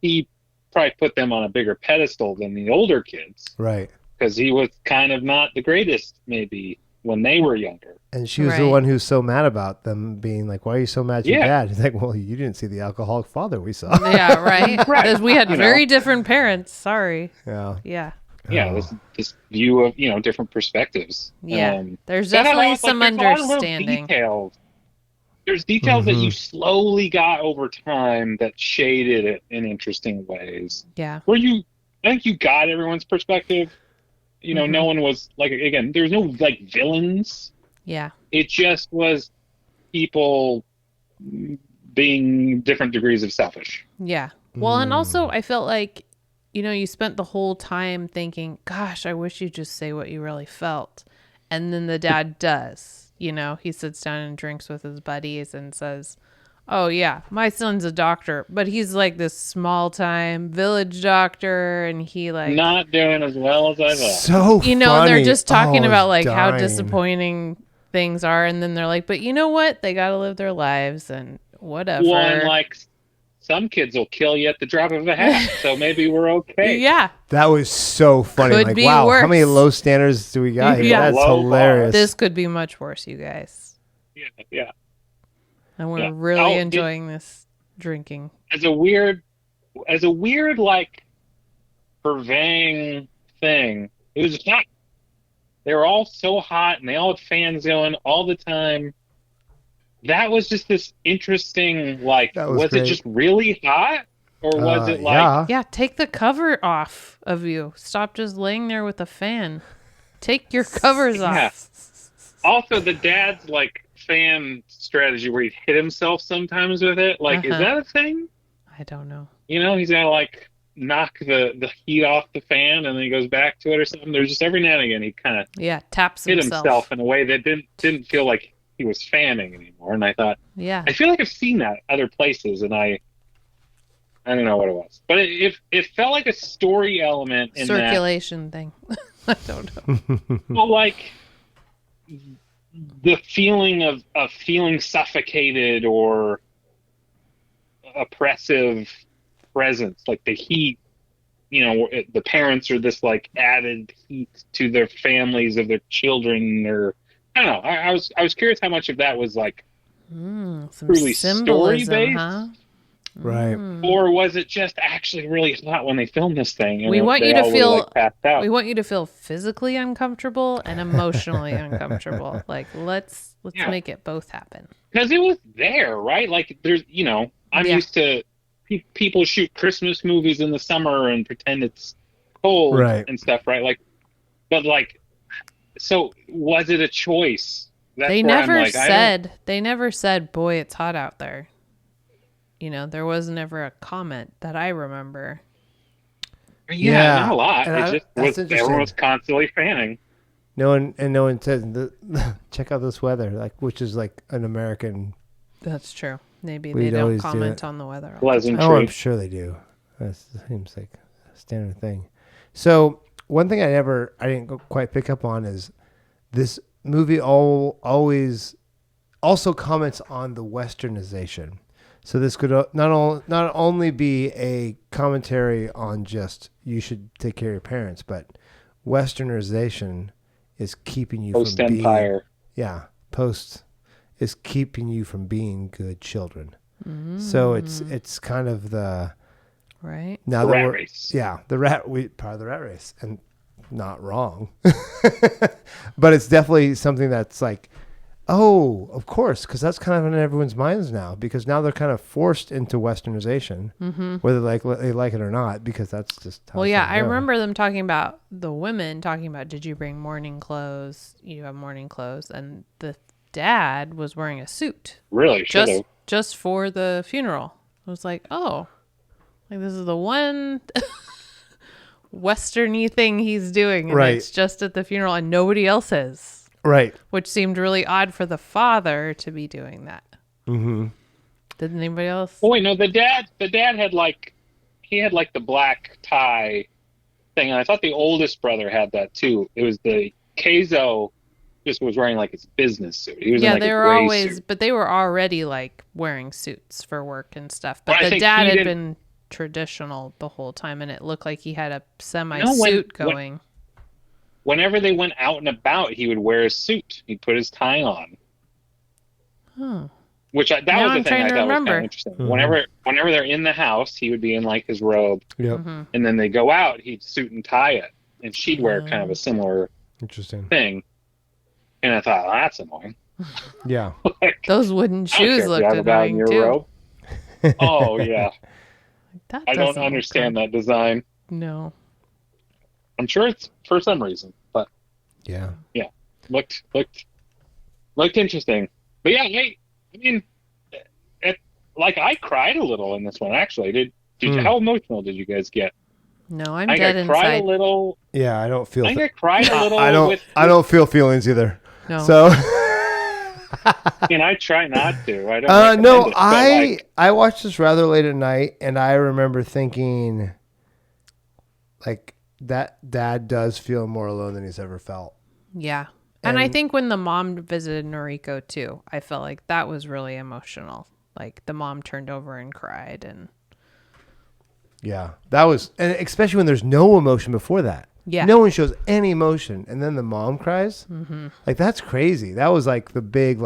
He probably put them on a bigger pedestal than the older kids. Right. Because he was kind of not the greatest maybe when they were younger. And she was the one who's so mad about them being like, why are you so mad at your dad? He's like, well, you didn't see the alcoholic father we saw. Yeah, right. Because we had very different parents. Sorry. Yeah. Yeah. Yeah, this view of different perspectives. Yeah, there's definitely some understanding. There's details that you slowly got over time that shaded it in interesting ways. Yeah, I think you got everyone's perspective. No one was like, again, there's no like villains. Yeah, it just was people being different degrees of selfish. Yeah, well, and also I felt like you spent the whole time thinking, gosh, I wish you'd just say what you really felt. And then the dad does, he sits down and drinks with his buddies and says, oh yeah, my son's a doctor, but he's like this small time village doctor, and he like not doing as well as I thought. So funny. They're just talking about like dying. how disappointing things are, and then they're like, but you know what? They got to live their lives and whatever. Well, and like some kids will kill you at the drop of a hat, so maybe we're okay. Yeah. That was so funny. Could like, be wow, worse. how many low standards do we got here? Yeah. That's Low hilarious. This could be much worse, you guys. Yeah. And we're really enjoying this drinking. As a weird like purveying thing, it was hot. They were all so hot, and they all had fans going all the time. That was just this interesting, like, was it just really hot? Or was it like... Yeah, take the cover off of you. Stop just laying there with a fan. Take your covers off. Also, the dad's, like, fan strategy where he'd hit himself sometimes with it. Like, is that a thing? I don't know. He's gonna, like, knock the heat off the fan, and then he goes back to it or something. There's just every now and again he kind of... taps hit himself. himself in a way that didn't feel like he was fanning anymore. And I thought, I feel like I've seen that other places, and I don't know what it was, but it felt like a story element in circulation thing. I don't know. Well, like the feeling of feeling suffocated or oppressive presence, like the heat. The parents are this like added heat to their families of their children, or I don't know. I was curious how much of that was like truly story based, huh? Right? Or was it just actually really hot when they filmed this thing? And we want you to feel. Passed out? We want you to feel physically uncomfortable and emotionally uncomfortable. Like let's make it both happen. Because it was there, right? Like there's, I'm used to people shoot Christmas movies in the summer and pretend it's cold and stuff, right? Like, but like. So was it a choice? They never said, boy, it's hot out there. There was never a comment that I remember. Yeah. Not a lot. Everyone was constantly fanning. No one said, check out this weather, like, which is like an American. That's true. Maybe they don't comment on the weather. I'm sure they do. That seems like a standard thing. So one thing I didn't quite pick up on is this movie always also comments on the westernization. So this could not only be a commentary on just you should take care of your parents, but westernization is keeping you post-empire. Is keeping you from being good children. So it's kind of the right now the rat race. Yeah, part of the rat race, and not wrong, but it's definitely something that's like, oh, of course, because that's kind of in everyone's minds now, because now they're kind of forced into westernization, whether they like it or not, because that's just how I remember them talking about the women talking about, did you bring morning clothes? You have morning clothes, and the dad was wearing a suit. Really? Just for the funeral. I was like, oh, like this is the one westerny thing he's doing, and it's just at the funeral, and nobody else is. Right. Which seemed really odd for the father to be doing that. Mm-hmm. Did anybody else? Oh wait, no. The dad had like the black tie thing, and I thought the oldest brother had that too. It was the Keizo. Just was wearing like his business suit. He was in, like, they a were gray always, suit. but they were already like wearing suits for work and stuff. But the dad had been traditional the whole time, and it looked like he had a semi-suit going. Whenever they went out and about, he would wear a suit. He'd put his tie on. Huh. Which that now was the I'm thing I thought was kind of interesting. Mm-hmm. Whenever they're in the house, he would be in like his robe. Yep. And then they go out, he'd suit and tie it, and she'd wear kind of a similar thing. And I thought, that's annoying. Yeah. Like, those wooden shoes looked annoying too. Robe. Oh yeah. That I don't understand that design. No. I'm sure it's for some reason, but yeah, looked interesting. But yeah, I mean, I cried a little in this one actually. Did you, how emotional did you guys get? No, I'm I dead think I cried inside. a little. Yeah, I don't feel. I think I cried a little. I don't feel feelings either. No. So. And I try not to. I don't. No, I watched this rather late at night, and I remember thinking, like, that dad does feel more alone than he's ever felt. Yeah. And I think when the mom visited Noriko too, I felt like that was really emotional. Like the mom turned over and cried, and yeah, that was, and especially when there's no emotion before that. Yeah. No one shows any emotion, and then the mom cries. Mm-hmm. Like, that's crazy. That was like the big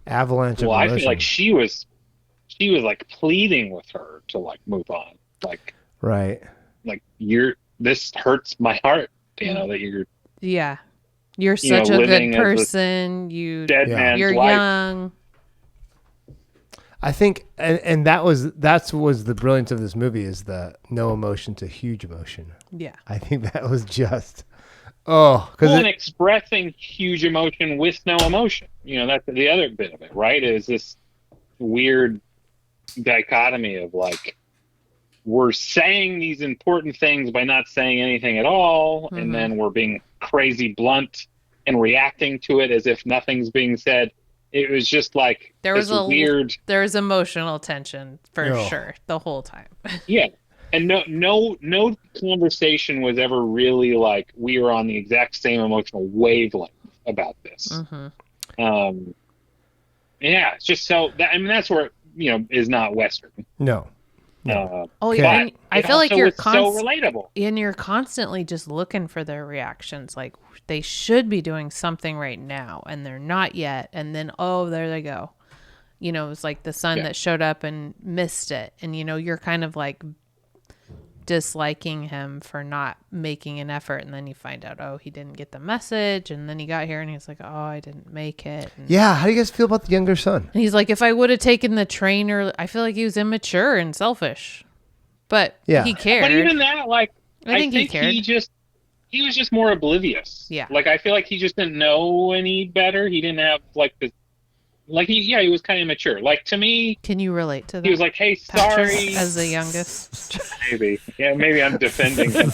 avalanche of emotion. I feel like she was like pleading with her to like move on. Like, right. Like, this hurts my heart, that you're. Yeah. You're such a good person. Dead man's you're life. young. I think, and that was the brilliance of this movie, is the no emotion to huge emotion. Yeah. I think that was just, and expressing huge emotion with no emotion. That's the other bit of it, right? Is this weird dichotomy of like, we're saying these important things by not saying anything at all, and then we're being crazy blunt and reacting to it as if nothing's being said. It was just like there was weird. There was emotional tension for sure the whole time. Yeah, and no conversation was ever really like we were on the exact same emotional wavelength about this. Yeah, it's just so. That's where is not Western. No. Yeah, and I feel like you're so relatable, and you're constantly just looking for their reactions. Like they should be doing something right now, and they're not yet. And then there they go. It's like the son that showed up and missed it, and you're kind of like disliking him for not making an effort, and then you find out he didn't get the message, and then he got here and he's like, I didn't make it. And how do you guys feel about the younger son? and he's like, if I would have taken the train, or I feel like he was immature and selfish, but he cared. But even that, like, I think he cared. He was just more oblivious. Yeah, like I feel like he just didn't know any better. He didn't have like the. Like he was kind of immature. Like to me, can you relate to that? He was like, "Hey, sorry," as the youngest. Maybe I'm defending him.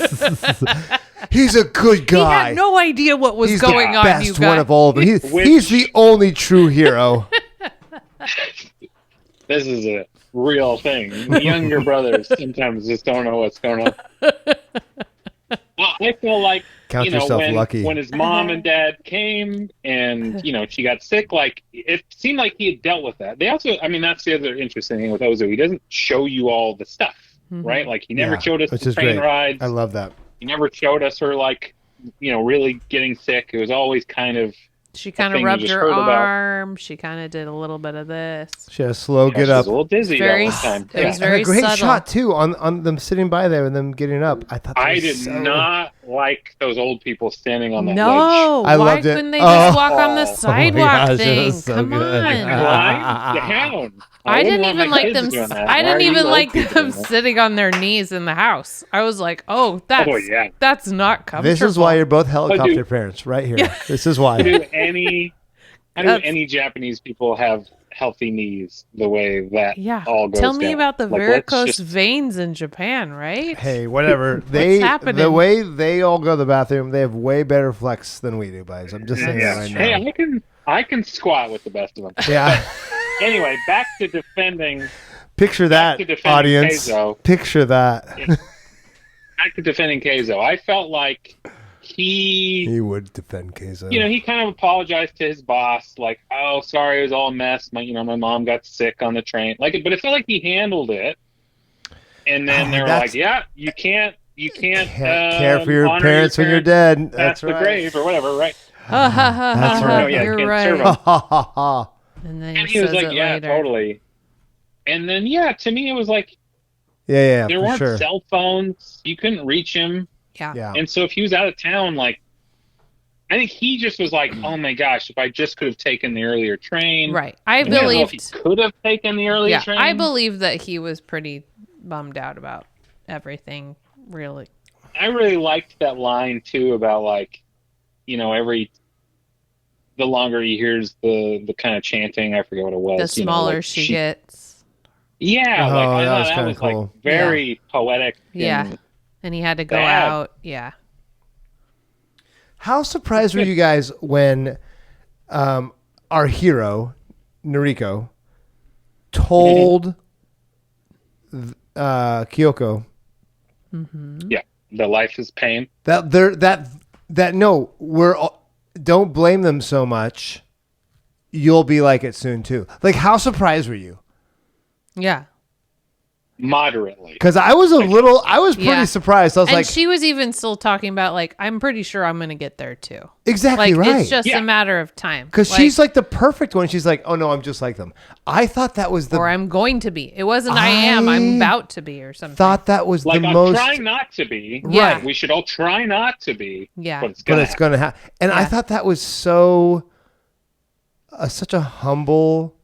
He's a good guy. He had no idea what was going on. He's the best one of all of them. He's the only true hero. This is a real thing. Younger brothers sometimes just don't know what's going on. Well, I feel like Count yourself lucky. When his mom and dad came and she got sick, like it seemed like he had dealt with that. They also, that's the other interesting thing with Ozu. He doesn't show you all the stuff, right? Like he never showed us the train rides. I love that. He never showed us her like really getting sick. It was always kind of. She kind of rubbed her arm. She kind of did a little bit of this. She had a slow get up. She was a little dizzy that one time. It was very and a great subtle. shot too on them sitting by there and them getting up. I thought I did not like those old people standing on that ledge. I why loved it. couldn't they just walk on the sidewalk thing? So Come good. on. Down. I didn't even like them. I didn't even like them sitting on their knees in the house. I was like, that's not comfortable. This is why you're both helicopter parents, right here. Yeah. This is why. How do any Japanese people have healthy knees the way that all goes Tell me down? about the varicose veins in Japan, right? Hey, whatever. What's happening? The way they all go to the bathroom, they have way better flex than we do, guys. I'm just saying that right now. Hey, I can squat with the best of them. Yeah. Anyway, back to defending. Picture that, audience. Keizo. Picture that. Back to defending Keizo. I felt like he would defend Keizo. He kind of apologized to his boss, like, "Oh, sorry, it was all a mess. My mom got sick on the train." But it felt like he handled it. And then they were like, "Yeah, you can't care for your parents when you're dead. That's right. The grave or whatever, right?" That's right. You're right. And he was like, "Yeah, later. Totally." And then, to me, it was like, there weren't cell phones. You couldn't reach him. Yeah. And so if he was out of town, like, I think he just was like, "Oh my gosh, if I just could have taken the earlier train." Right. I believe he could have taken the earlier train. I believe that he was pretty bummed out about everything, really. I really liked that line too about like, the longer he hears the kind of chanting, I forget what it was. The smaller she gets. Yeah, I thought that was cool. like very poetic. Yeah. And he had to go out. Yeah. How surprised were you guys when our hero, Noriko, told Kyoko Yeah, the life is pain. Don't blame them so much. You'll be like it soon too. Like, how surprised were you? Yeah. Moderately. Because I was pretty surprised. I was like, she was even still talking about like, I'm pretty sure I'm going to get there too. Exactly like, right. It's just a matter of time. Because she's like the perfect one. She's like, oh no, I'm just like them. I thought that was or I'm going to be. It wasn't I'm about to be or something. Thought that was like, the I'm most. trying not to be. Right. We should all try not to be. Yeah. But it's going to happen. And I thought that was so such a humble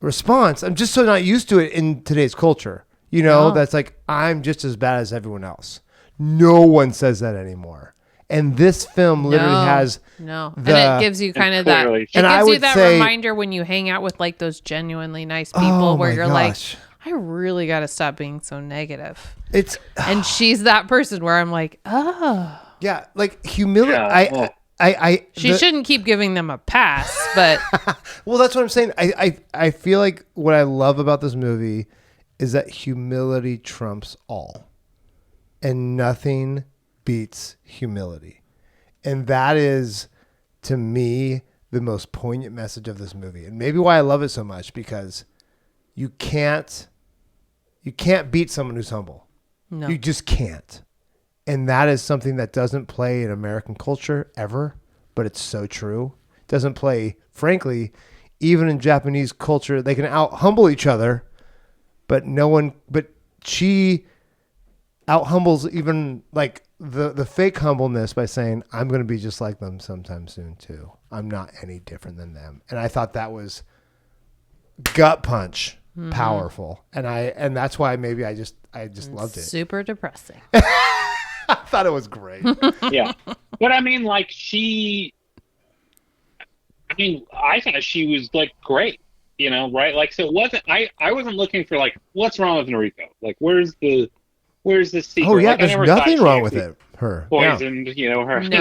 response. I'm just so not used to it in today's culture. You know, that's like, I'm just as bad as everyone else. No one says that anymore. And this film literally has and it gives you kind of that. It gives you that reminder when you hang out with like those genuinely nice people where you're like, I really got to stop being so negative. And she's that person where I'm like, oh. Yeah, like humility. She shouldn't keep giving them a pass, but. Well, that's what I'm saying. I feel like what I love about this movie is that humility trumps all. And nothing beats humility. And that is, to me, the most poignant message of this movie. And maybe why I love it so much, because you can't beat someone who's humble. No. You just can't. And that is something that doesn't play in American culture ever, but it's so true. It doesn't play, frankly, even in Japanese culture. They can out humble each other, but she out humbles even like the fake humbleness by saying, I'm going to be just like them sometime soon too. I'm not any different than them. And I thought that was gut punch powerful. And that's why maybe I just loved it. Super depressing. I thought it was great. Yeah. But I mean, like, I thought she was like great, you know, right? Like, so it wasn't, I wasn't looking for like, what's wrong with Noriko? Like, where's the secret? Oh yeah, like, there's nothing wrong with her. Poisoned, you know, her. No.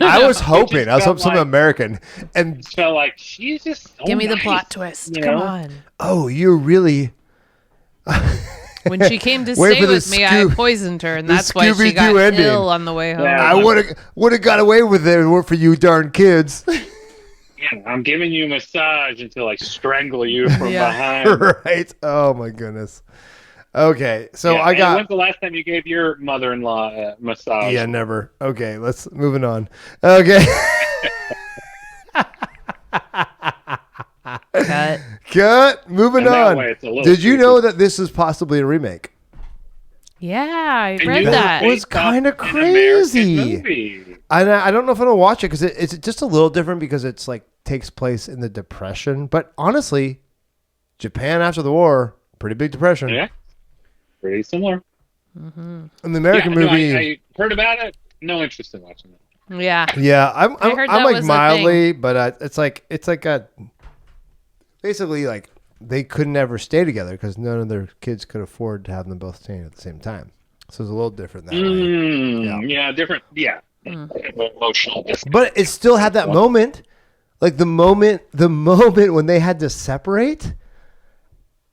I was hoping. I was hoping something American. And felt like she's just so give me the nice, plot twist. you Come know? on. Oh, you're really. When she came to stay with me, I poisoned her, and that's why she got ending. ill on the way home. Yeah, I would have got away with it if it weren't for you darn kids. Yeah, I'm giving you a massage until I strangle you from behind. Right. Oh my goodness. Okay, so I got. When's the last time you gave your mother-in-law a massage? Yeah, never. Okay, let's moving on. Okay. Cut. Moving on. Did you know that this is possibly a remake? Yeah, I read that. It was kind of crazy. I don't know if I'm gonna watch it because it's just a little different because it's like takes place in the Depression. But honestly, Japan after the war, pretty big depression. Yeah, pretty similar. Mm-hmm. In the American movie, I heard about it. No interest in watching it. Yeah. I'm like mildly, but it's like a. Basically, like, they could never stay together because none of their kids could afford to have them both staying at the same time. So it's a little different that way. Yeah, different. Yeah. Emotional. But it still had that moment. Like, the moment when they had to separate.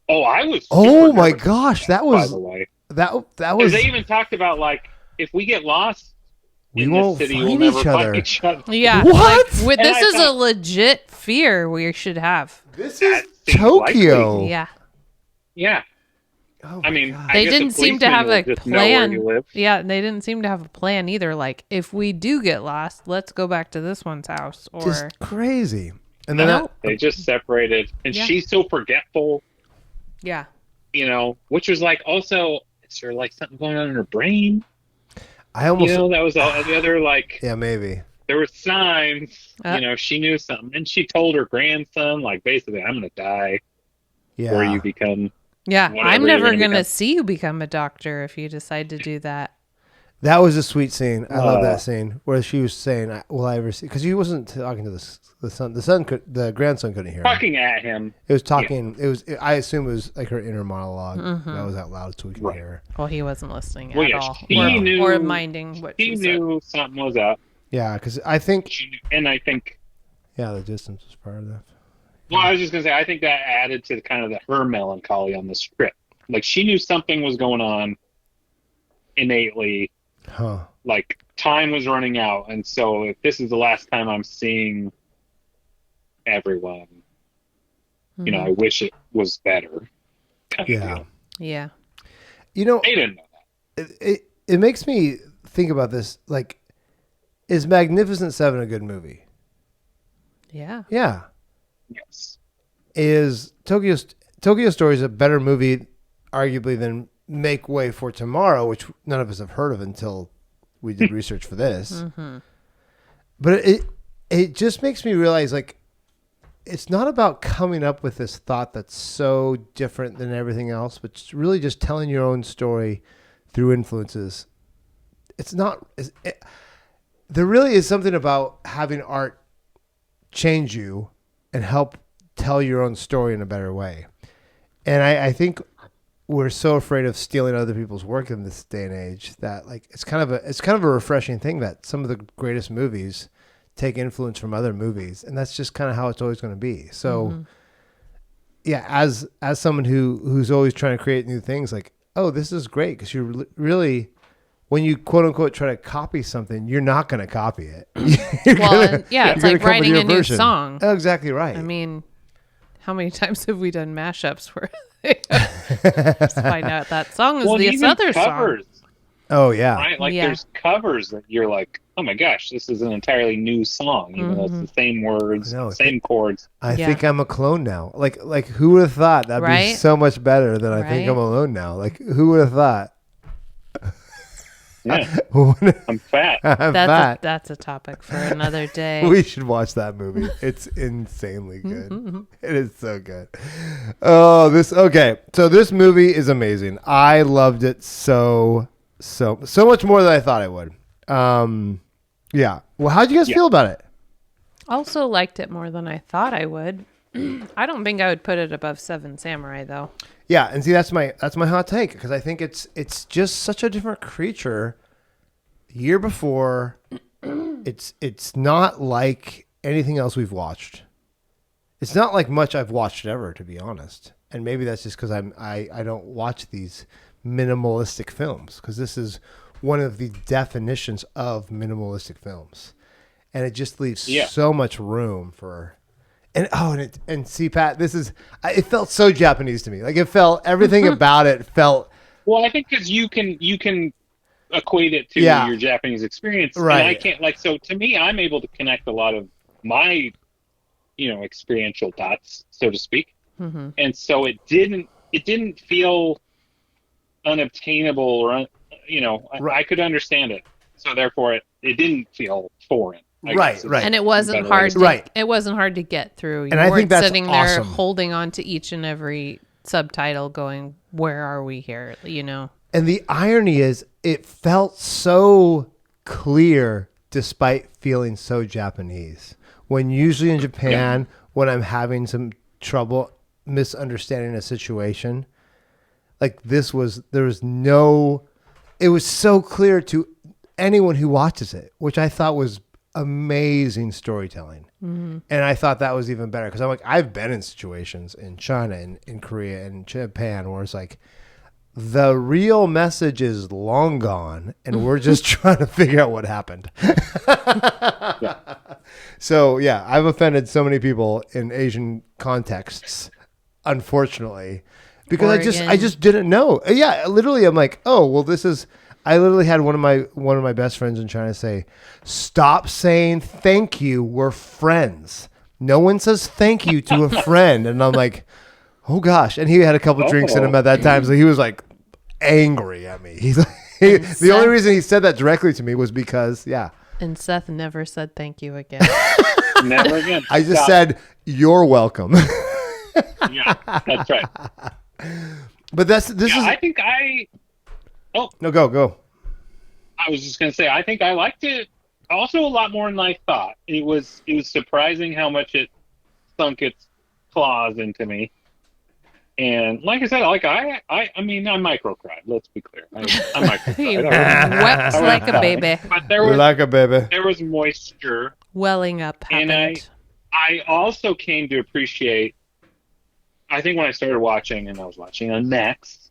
Oh, I was. Oh, my gosh. That was. By the way. That was. They even talked about, like, if we get lost. We won't city, find we'll each other. Yeah. What? Like, this is a legit fear we should have. This is Tokyo. Likely. Yeah. Oh I mean, they didn't seem to have a plan. Yeah, they didn't seem to have a plan either. Like, if we do get lost, let's go back to this one's house. Or just crazy. And then they just separated, and she's so forgetful. Yeah. You know, which was like also, is there like something going on in her brain? I almost, that was all the other like. Yeah, maybe. There were signs, she knew something, and she told her grandson, like, basically, I'm gonna die. Yeah. Or you become. Yeah, I'm never gonna see you become a doctor if you decide to do that. That was a sweet scene. I love that scene where she was saying, "Will I ever see?" Because he wasn't talking to the son. The grandson couldn't hear. Talking at him. It was talking. Yeah. It was. I assume it was like her inner monologue that was out loud, so we could hear her. Well, he wasn't listening Well, at yeah, all, he knew, or minding what he she knew said. something was up. Yeah, because I think. I think. Yeah, the distance was part of that. Well, I was just gonna say, I think that added to kind of her melancholy on the script. Like she knew something was going on innately. Huh. Like time was running out, and so if this is the last time I'm seeing everyone, you know, I wish it was better. Yeah. Yeah. You know, they didn't know that. It makes me think about this. Like, is Magnificent Seven a good movie? Yeah. Yeah. Yes. Is Tokyo Story is a better movie, arguably, than Make Way for Tomorrow, which none of us have heard of until we did research for this. Mm-hmm. But it just makes me realize, like, it's not about coming up with this thought that's so different than everything else, but it's really just telling your own story through influences. It's not. There really is something about having art change you and help tell your own story in a better way. And I think we're so afraid of stealing other people's work in this day and age that, like, it's kind of a refreshing thing that some of the greatest movies take influence from other movies, and that's just kind of how it's always going to be. So yeah, as someone who's always trying to create new things, like, oh, this is great, because you're really, when you quote unquote try to copy something, you're not going to copy it. It's like writing a new song. Oh, exactly right. I mean, how many times have we done mashups where they just find out that song is this other covers. song? Oh yeah, right. Like there's covers that you're like, oh my gosh, this is an entirely new song. Even though it's the same words, same chords. I think I'm a clone now. Like who would have thought that'd be so much better than I think I'm alone now? Like who would have thought? Yeah, I'm fat. That's a topic for another day. We should watch that movie. It's insanely good. It is so good. Oh, so this movie is amazing. I loved it so much more than I thought I would. Yeah. Well, how'd you guys feel about it? Also liked it more than I thought I would. I don't think I would put it above Seven Samurai though. Yeah, and see that's my hot take, because I think it's just such a different creature. Year before, it's not like anything else we've watched. It's not like much I've watched ever, to be honest. And maybe that's just because I don't watch these minimalistic films, because this is one of the definitions of minimalistic films, and it just leaves so much room for. And see, Pat, it felt so Japanese to me. Like, it felt, everything about it felt. Well, I think because you can equate it to your Japanese experience, right? And I can't, like, so to me, I'm able to connect a lot of my, experiential dots, so to speak, and so it didn't feel unobtainable, or I could understand it, so therefore it didn't feel foreign. Right. And it wasn't hard. It wasn't hard to get through. You weren't sitting there holding on to each and every subtitle, going, "Where are we here?" And the irony is, it felt so clear despite feeling so Japanese. When usually in Japan, when I'm having some trouble misunderstanding a situation, like it was so clear to anyone who watches it, which I thought was amazing storytelling. And I thought that was even better, because I'm like, I've been in situations in China and in Korea and Japan where it's like, the real message is long gone and we're just trying to figure out what happened. So yeah, I've offended so many people in Asian contexts, unfortunately, because I just didn't know. Yeah, literally, I'm like, oh well, I literally had one of my best friends in China say, "Stop saying thank you. We're friends. No one says thank you to a friend." And I'm like, oh gosh. And he had a couple drinks in him at that time, so he was like angry at me. He's like, the only reason he said that directly to me was because, And Seth never said thank you again. Never again. I just said, "You're welcome." Yeah, that's right. But this is. I think No, go. I was just going to say, I think I liked it also a lot more than I thought. It was surprising how much it sunk its claws into me. And like I said, like I mean, I micro-cried. Let's be clear. I micro-cried. You wept like a baby. But there was, like a baby. There was moisture. Welling up happened. And I also came to appreciate, I think when I started watching, and I was watching on Max,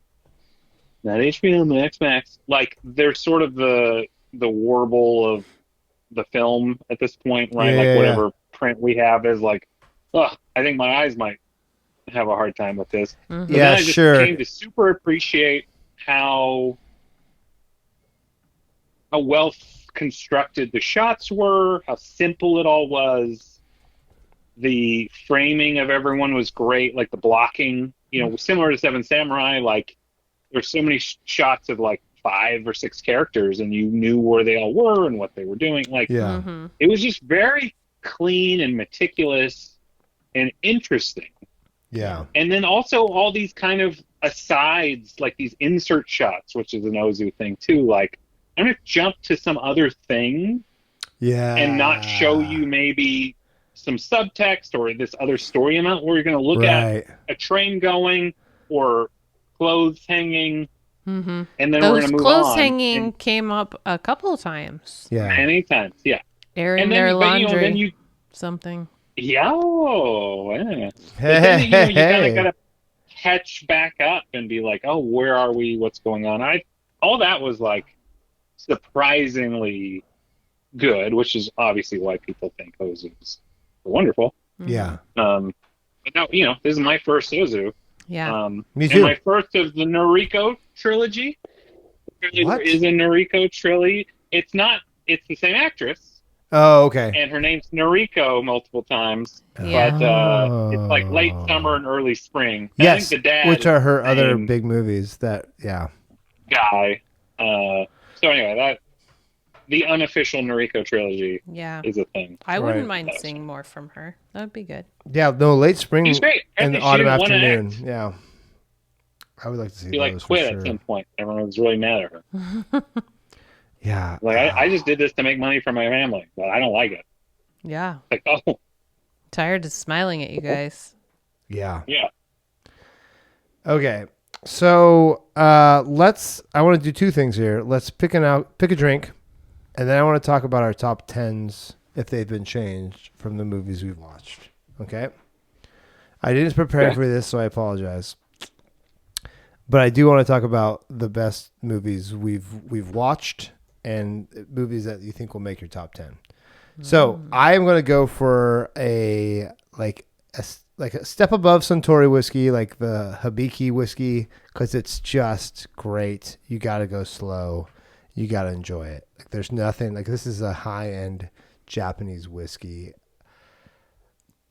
not HBO, Max, like there's sort of the warble of the film at this point, right? Yeah, like whatever print we have is like, I think my eyes might have a hard time with this. Mm-hmm. But then I just came to super appreciate how well constructed the shots were, how simple it all was. The framing of everyone was great, like the blocking, similar to Seven Samurai. Like there's so many shots of like 5 or 6 characters, and you knew where they all were and what they were doing. Like, It was just very clean and meticulous and interesting. Yeah. And then also all these kind of asides, like these insert shots, which is an Ozu thing too. Like, I'm going to jump to some other thing and not show you maybe some subtext or this other story amount where you're going to look at a train going or clothes hanging. Mm-hmm. And then those we're going to move clothes on. hanging came up a couple of times. Yeah. Many times, yeah. Airing their laundry. Then you, something. Yeah. Yeah. Hey, you kind of got to catch back up and be like, oh, where are we? What's going on? All that was like surprisingly good, which is obviously why people think Ozu's wonderful. Yeah. But now, this is my first Ozu. Yeah. Me too. And my first of the Noriko trilogy. There is a Noriko trilogy. It's the same actress. Oh, okay. And her name's Noriko multiple times. Yeah. But it's like late summer and early spring. And Yes, I think the dad which are her is the other same big movies that, guy. So anyway, the unofficial Noriko trilogy is a thing. I wouldn't mind seeing more from her. That would be good. Yeah, no, late spring She's great. and the She autumn didn't wanna afternoon. act. Yeah. I would like to see She those quit for sure. at some point. Everyone was really mad at her. Yeah. Like, I just did this to make money for my family, but I don't like it. Yeah. Like, oh. Tired of smiling at you guys. Yeah. Yeah. Okay. So I want to do 2 things here. Let's pick a drink, and then I want to talk about our top 10s if they've been changed from the movies we've watched. Okay? I didn't prepare for this, so I apologize. But I do want to talk about the best movies we've watched and movies that you think will make your top 10. So I am going to go for a step above Suntory whiskey, like the Hibiki whiskey, because it's just great. You got to go slow. You got to enjoy it. Like, there's nothing like this is a high end Japanese whiskey,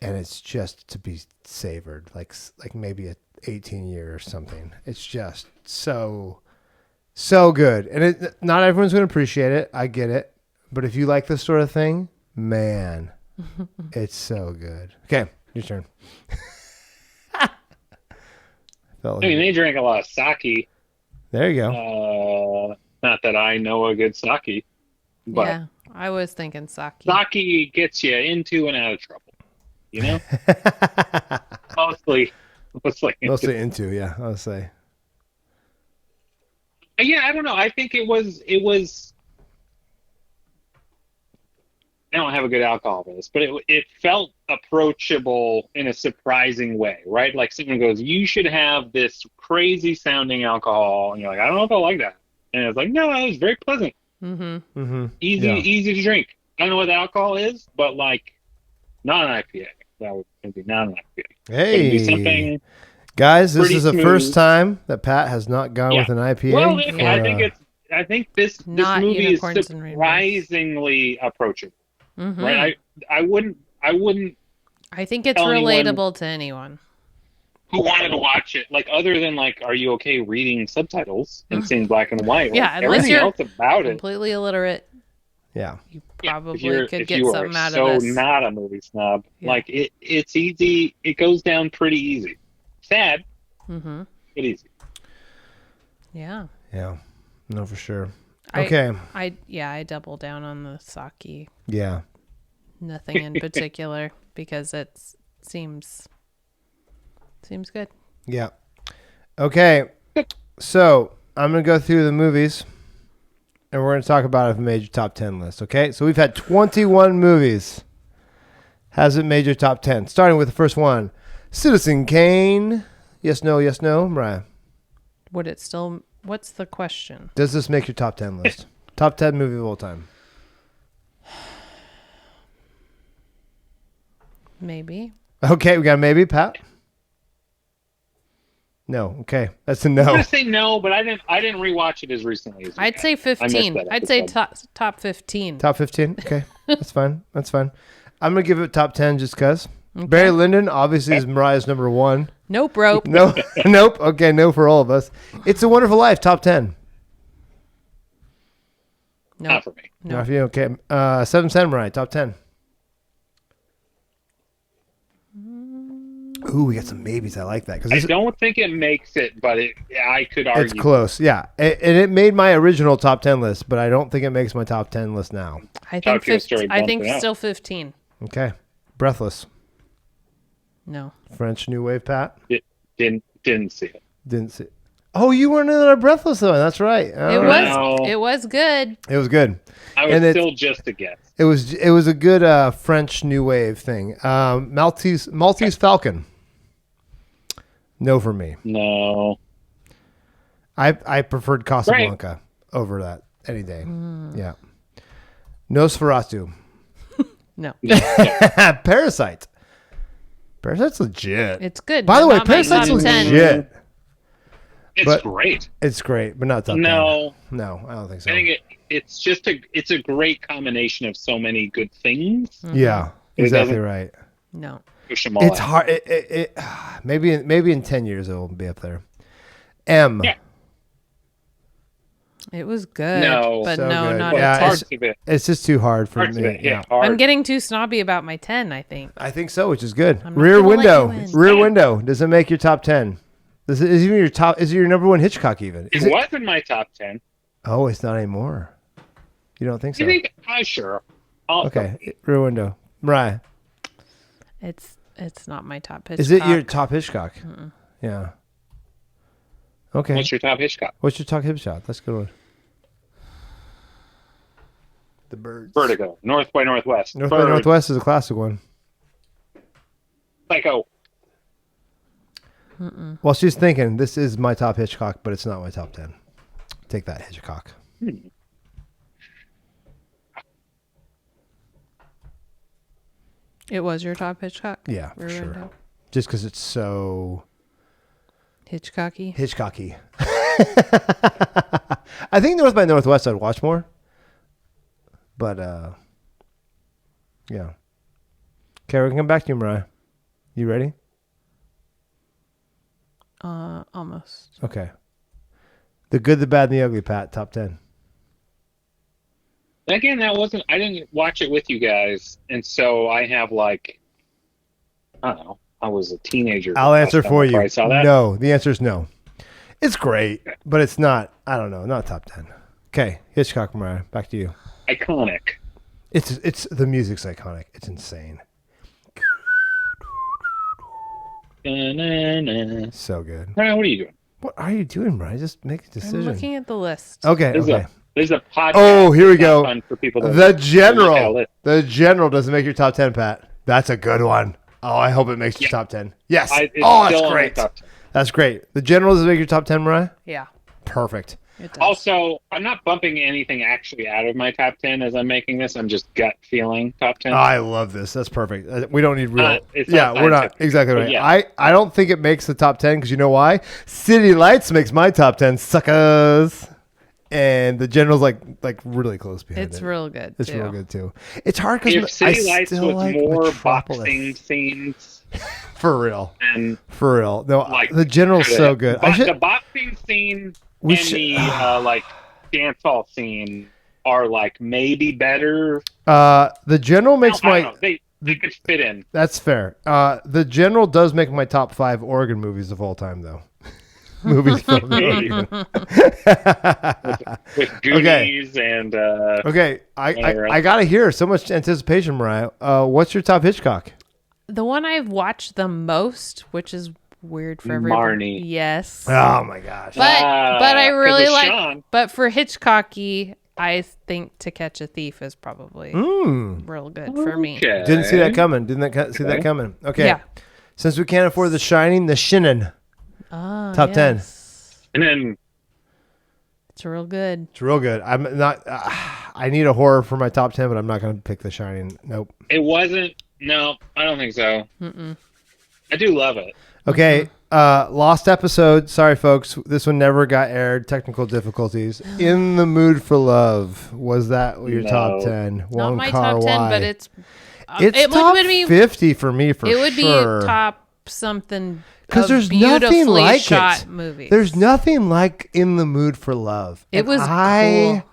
and it's just to be savored, like maybe a 18-year or something. It's just so good, and not everyone's going to appreciate it. I get it, but if you like this sort of thing, man, it's so good. Okay, your turn. They drink a lot of sake. There you go. Not that I know a good sake, but yeah, I was thinking sake. Sake gets you into and out of trouble. Mostly into, yeah, I would say. Yeah, I don't know. I think it was. I don't have a good alcohol for this, but it felt approachable in a surprising way, right? Like someone goes, "You should have this crazy sounding alcohol," and you're like, "I don't know if I like that." And it's like, "No, it was very pleasant, easy to drink." I don't know what the alcohol is, but like, not an IPA. That would be not an IPA. Hey, be something. Guys, this is the smooth. first time that Pat has not gone with an IPA. Well, I think this movie is surprisingly approachable. Mm-hmm. Right? I wouldn't. I think it's relatable to anyone who wanted to watch it. Like, other than like, are you okay reading subtitles and seeing black and white? Yeah, like, unless you're else about completely illiterate. Yeah, you probably could if get you something are out so of this. not a movie snob. Yeah. Like it's easy. It goes down pretty easy. Sad, but easy. Yeah. Yeah, no, for sure. Okay. I double down on the sake. Yeah. Nothing in particular because it seems good. Yeah. Okay. So I'm going to go through the movies and we're going to talk about if it made your top 10 list. Okay. So we've had 21 movies. Has it made your top 10? Starting with the first one, Citizen Kane. Yes, no, Mariah. What's the question? Does this make your top 10 list? Top 10 movie of all time. Maybe. Okay, we got a maybe, Pat? No. Okay, that's a no. I'm gonna say no, but I didn't rewatch it as recently as I'd say 15. I'd say top 15. Top 15. Okay, that's fine. That's fine. I'm gonna give it top 10 just cause. Okay. Barry Lyndon obviously is Mariah's number 1. Nope, rope. No, nope. Okay, no for all of us. It's a Wonderful Life. Top 10. No, not for me. No. Not for you. Okay. Seven Samurai. Top 10. Ooh, we got some maybes. I like that. I don't think it makes it, but I could argue. It's close, yeah. And it made my original top 10 list, but I don't think it makes my top 10 list now. I think still 15. Okay. Breathless. No. French New Wave, Pat? Didn't see it. Didn't see it. Oh, you weren't in our Breathless one. That's right. It was good. It was good. I was still just a guess. It was a good French New Wave thing. Maltese Falcon. No for me. No. I preferred Casablanca over that any day. Yeah. Nosferatu. No. Parasite. Parasite's legit. It's good. By the way, Parasite's legit. It's great. It's great, but not top 10. No, I don't think so. I think it's a great combination of so many good things. Mm-hmm. Yeah, exactly right. No. It's hard. It maybe in 10 years it'll be up there. M. Yeah. It was good. No, but so no, good. not Yeah, a it's just too hard for me. Yeah, I'm getting too snobby about my 10, I think. I think so, which is good. I'm not Rear gonna Window. let you win. Rear Window. Does it make your top 10? Is it even your top? Is it your number one Hitchcock even? It was in my top 10. Oh, it's not anymore. You don't think so? You think? Sure. Okay. Rear Window. Mariah. It's not my top Hitchcock. Is it your top Hitchcock? Mm-mm. Yeah. Okay. What's your top Hitchcock? What's your top Hitchcock? That's a good one. The Birds. Vertigo. North by Northwest. North by Northwest is a classic one. Psycho. Mm-mm. Well, she's thinking, this is my top Hitchcock, but it's not my top 10. Take that, Hitchcock. It was your top Hitchcock? Yeah, for Rear sure. Window? Just because it's so... Hitchcocky? Hitchcocky. I think North by Northwest I'd watch more. But, yeah. Okay, we can come back to you, Mariah. You ready? Almost. Okay. The Good, the Bad, and the Ugly, Pat, top 10. Again, I didn't watch it with you guys, and so I have I don't know, I was a teenager. I'll answer for you. I saw that. No, the answer is no. It's great, but it's not, I don't know, not top 10. Okay, Hitchcock, Mariah, back to you. Iconic. It's the music's iconic. It's insane. So good. Mariah, what are you doing? What are you doing, Mariah? Just make a decision. I'm looking at the list. Okay, There's a podcast. Oh, here we go. Fun for people to The General doesn't make your top 10, Pat. That's a good one. Oh, I hope it makes your top 10. Yes. That's great. That's great. The General doesn't make your top 10, Mariah? Yeah. Perfect. Also, I'm not bumping anything actually out of my top 10 as I'm making this. I'm just gut feeling top 10. I love this. That's perfect. We don't need real. We're not. Exactly right. Yeah. I don't think it makes the top 10 because you know why? City Lights makes my top 10, suckers. And the General's like really close behind It's it. real good. It's too. real good too. It's hard because If City Lights still with like more Metropolis. boxing scenes. For real. And For real. No, the General's so good. The boxing scene and the dance hall scene are maybe better. The General makes I don't know. They could fit in. That's fair. The General does make my top 5 Oregon movies of all time, though. movies from with Goonies and okay. I gotta hear so much anticipation, Mariah. What's your top Hitchcock? The one I've watched the most, which is weird for everybody. Marnie. Yes. Oh my gosh. But I really like. Sean. But for Hitchcocky, I think To Catch a Thief is probably real good for me. Didn't see that coming. See that coming. Okay. Yeah. Since we can't afford The Shining, The Shinin. Top 10. And then It's real good. It's real good. I'm not. I need a horror for my top 10, but I'm not going to pick The Shining. Nope. it wasn't. No, I don't think so. I do love it. Okay. Lost episode. Sorry, folks. This one never got aired. Technical difficulties. In the Mood for Love. Was that your top 10? Not my top 10, but it's it top would be 50 for me for sure. It would be top something because there's nothing like shot it. Movies. There's nothing like In the Mood for Love. It was cool. I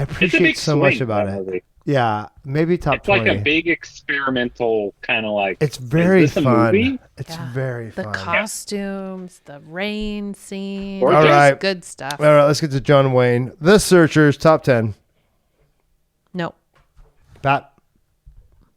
appreciate so much about it. Movie. Yeah, maybe top It's 20. like a big experimental kind of like. It's very is this a fun. movie? It's very fun. The costumes, the rain scene. All Just right. good stuff. All right, let's get to John Wayne. The Searchers, top 10. No. Pat?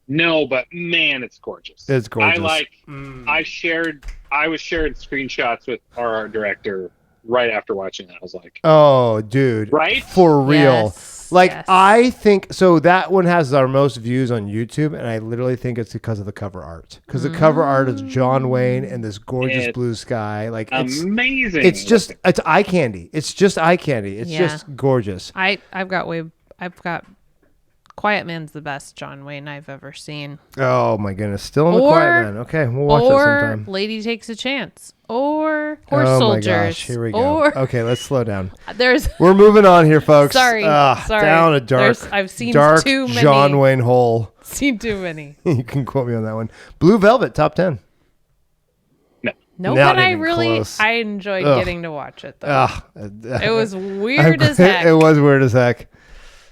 No, but man, it's gorgeous. It's gorgeous. I was sharing screenshots with our art director right after watching that. I was like, Oh, dude. Right? For real. Yes, Like, yes. I think, so that one has our most views on YouTube, and I literally think it's because of the cover art. Because the cover art is John Wayne and this gorgeous It's blue sky. Like, it's amazing. it's just, it's eye candy. It's just eye candy. It's Yeah. just gorgeous. I've got Quiet Man's the best John Wayne I've ever seen. Oh, my goodness. Still in the Quiet Man. Okay, we'll watch that Or sometime. Lady Takes a Chance. Or Horse Oh, Soldiers. my gosh. Here we go. Or Okay, let's slow down. there's We're moving on here, folks. Sorry. Down a dark, I've seen dark too many. John Wayne hole. seen too many. You can quote me on that one. Blue Velvet, top 10. No, Not but I even really close. I enjoyed Ugh. getting to watch it though. It It was weird as heck. It was weird as heck.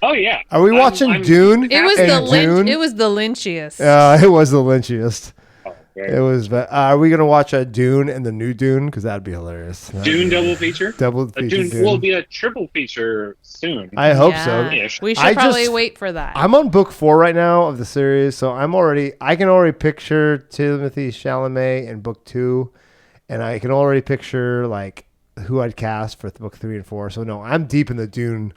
Oh yeah. Are we watching Dune? It was and the Dune? it was the lynchiest. It was the lynchiest. Oh, It was. Are we gonna watch a Dune and the new Dune? Because that'd be hilarious. Dune double feature. Double A feature. Dune will be a triple feature soon. I hope Yeah. so. Ish. We should I probably just- wait for that. I'm on book 4 right now of the series, so I can already picture Timothée Chalamet in book 2, and I can already picture like who I'd cast for book 3 and 4. So no, I'm deep in the Dune.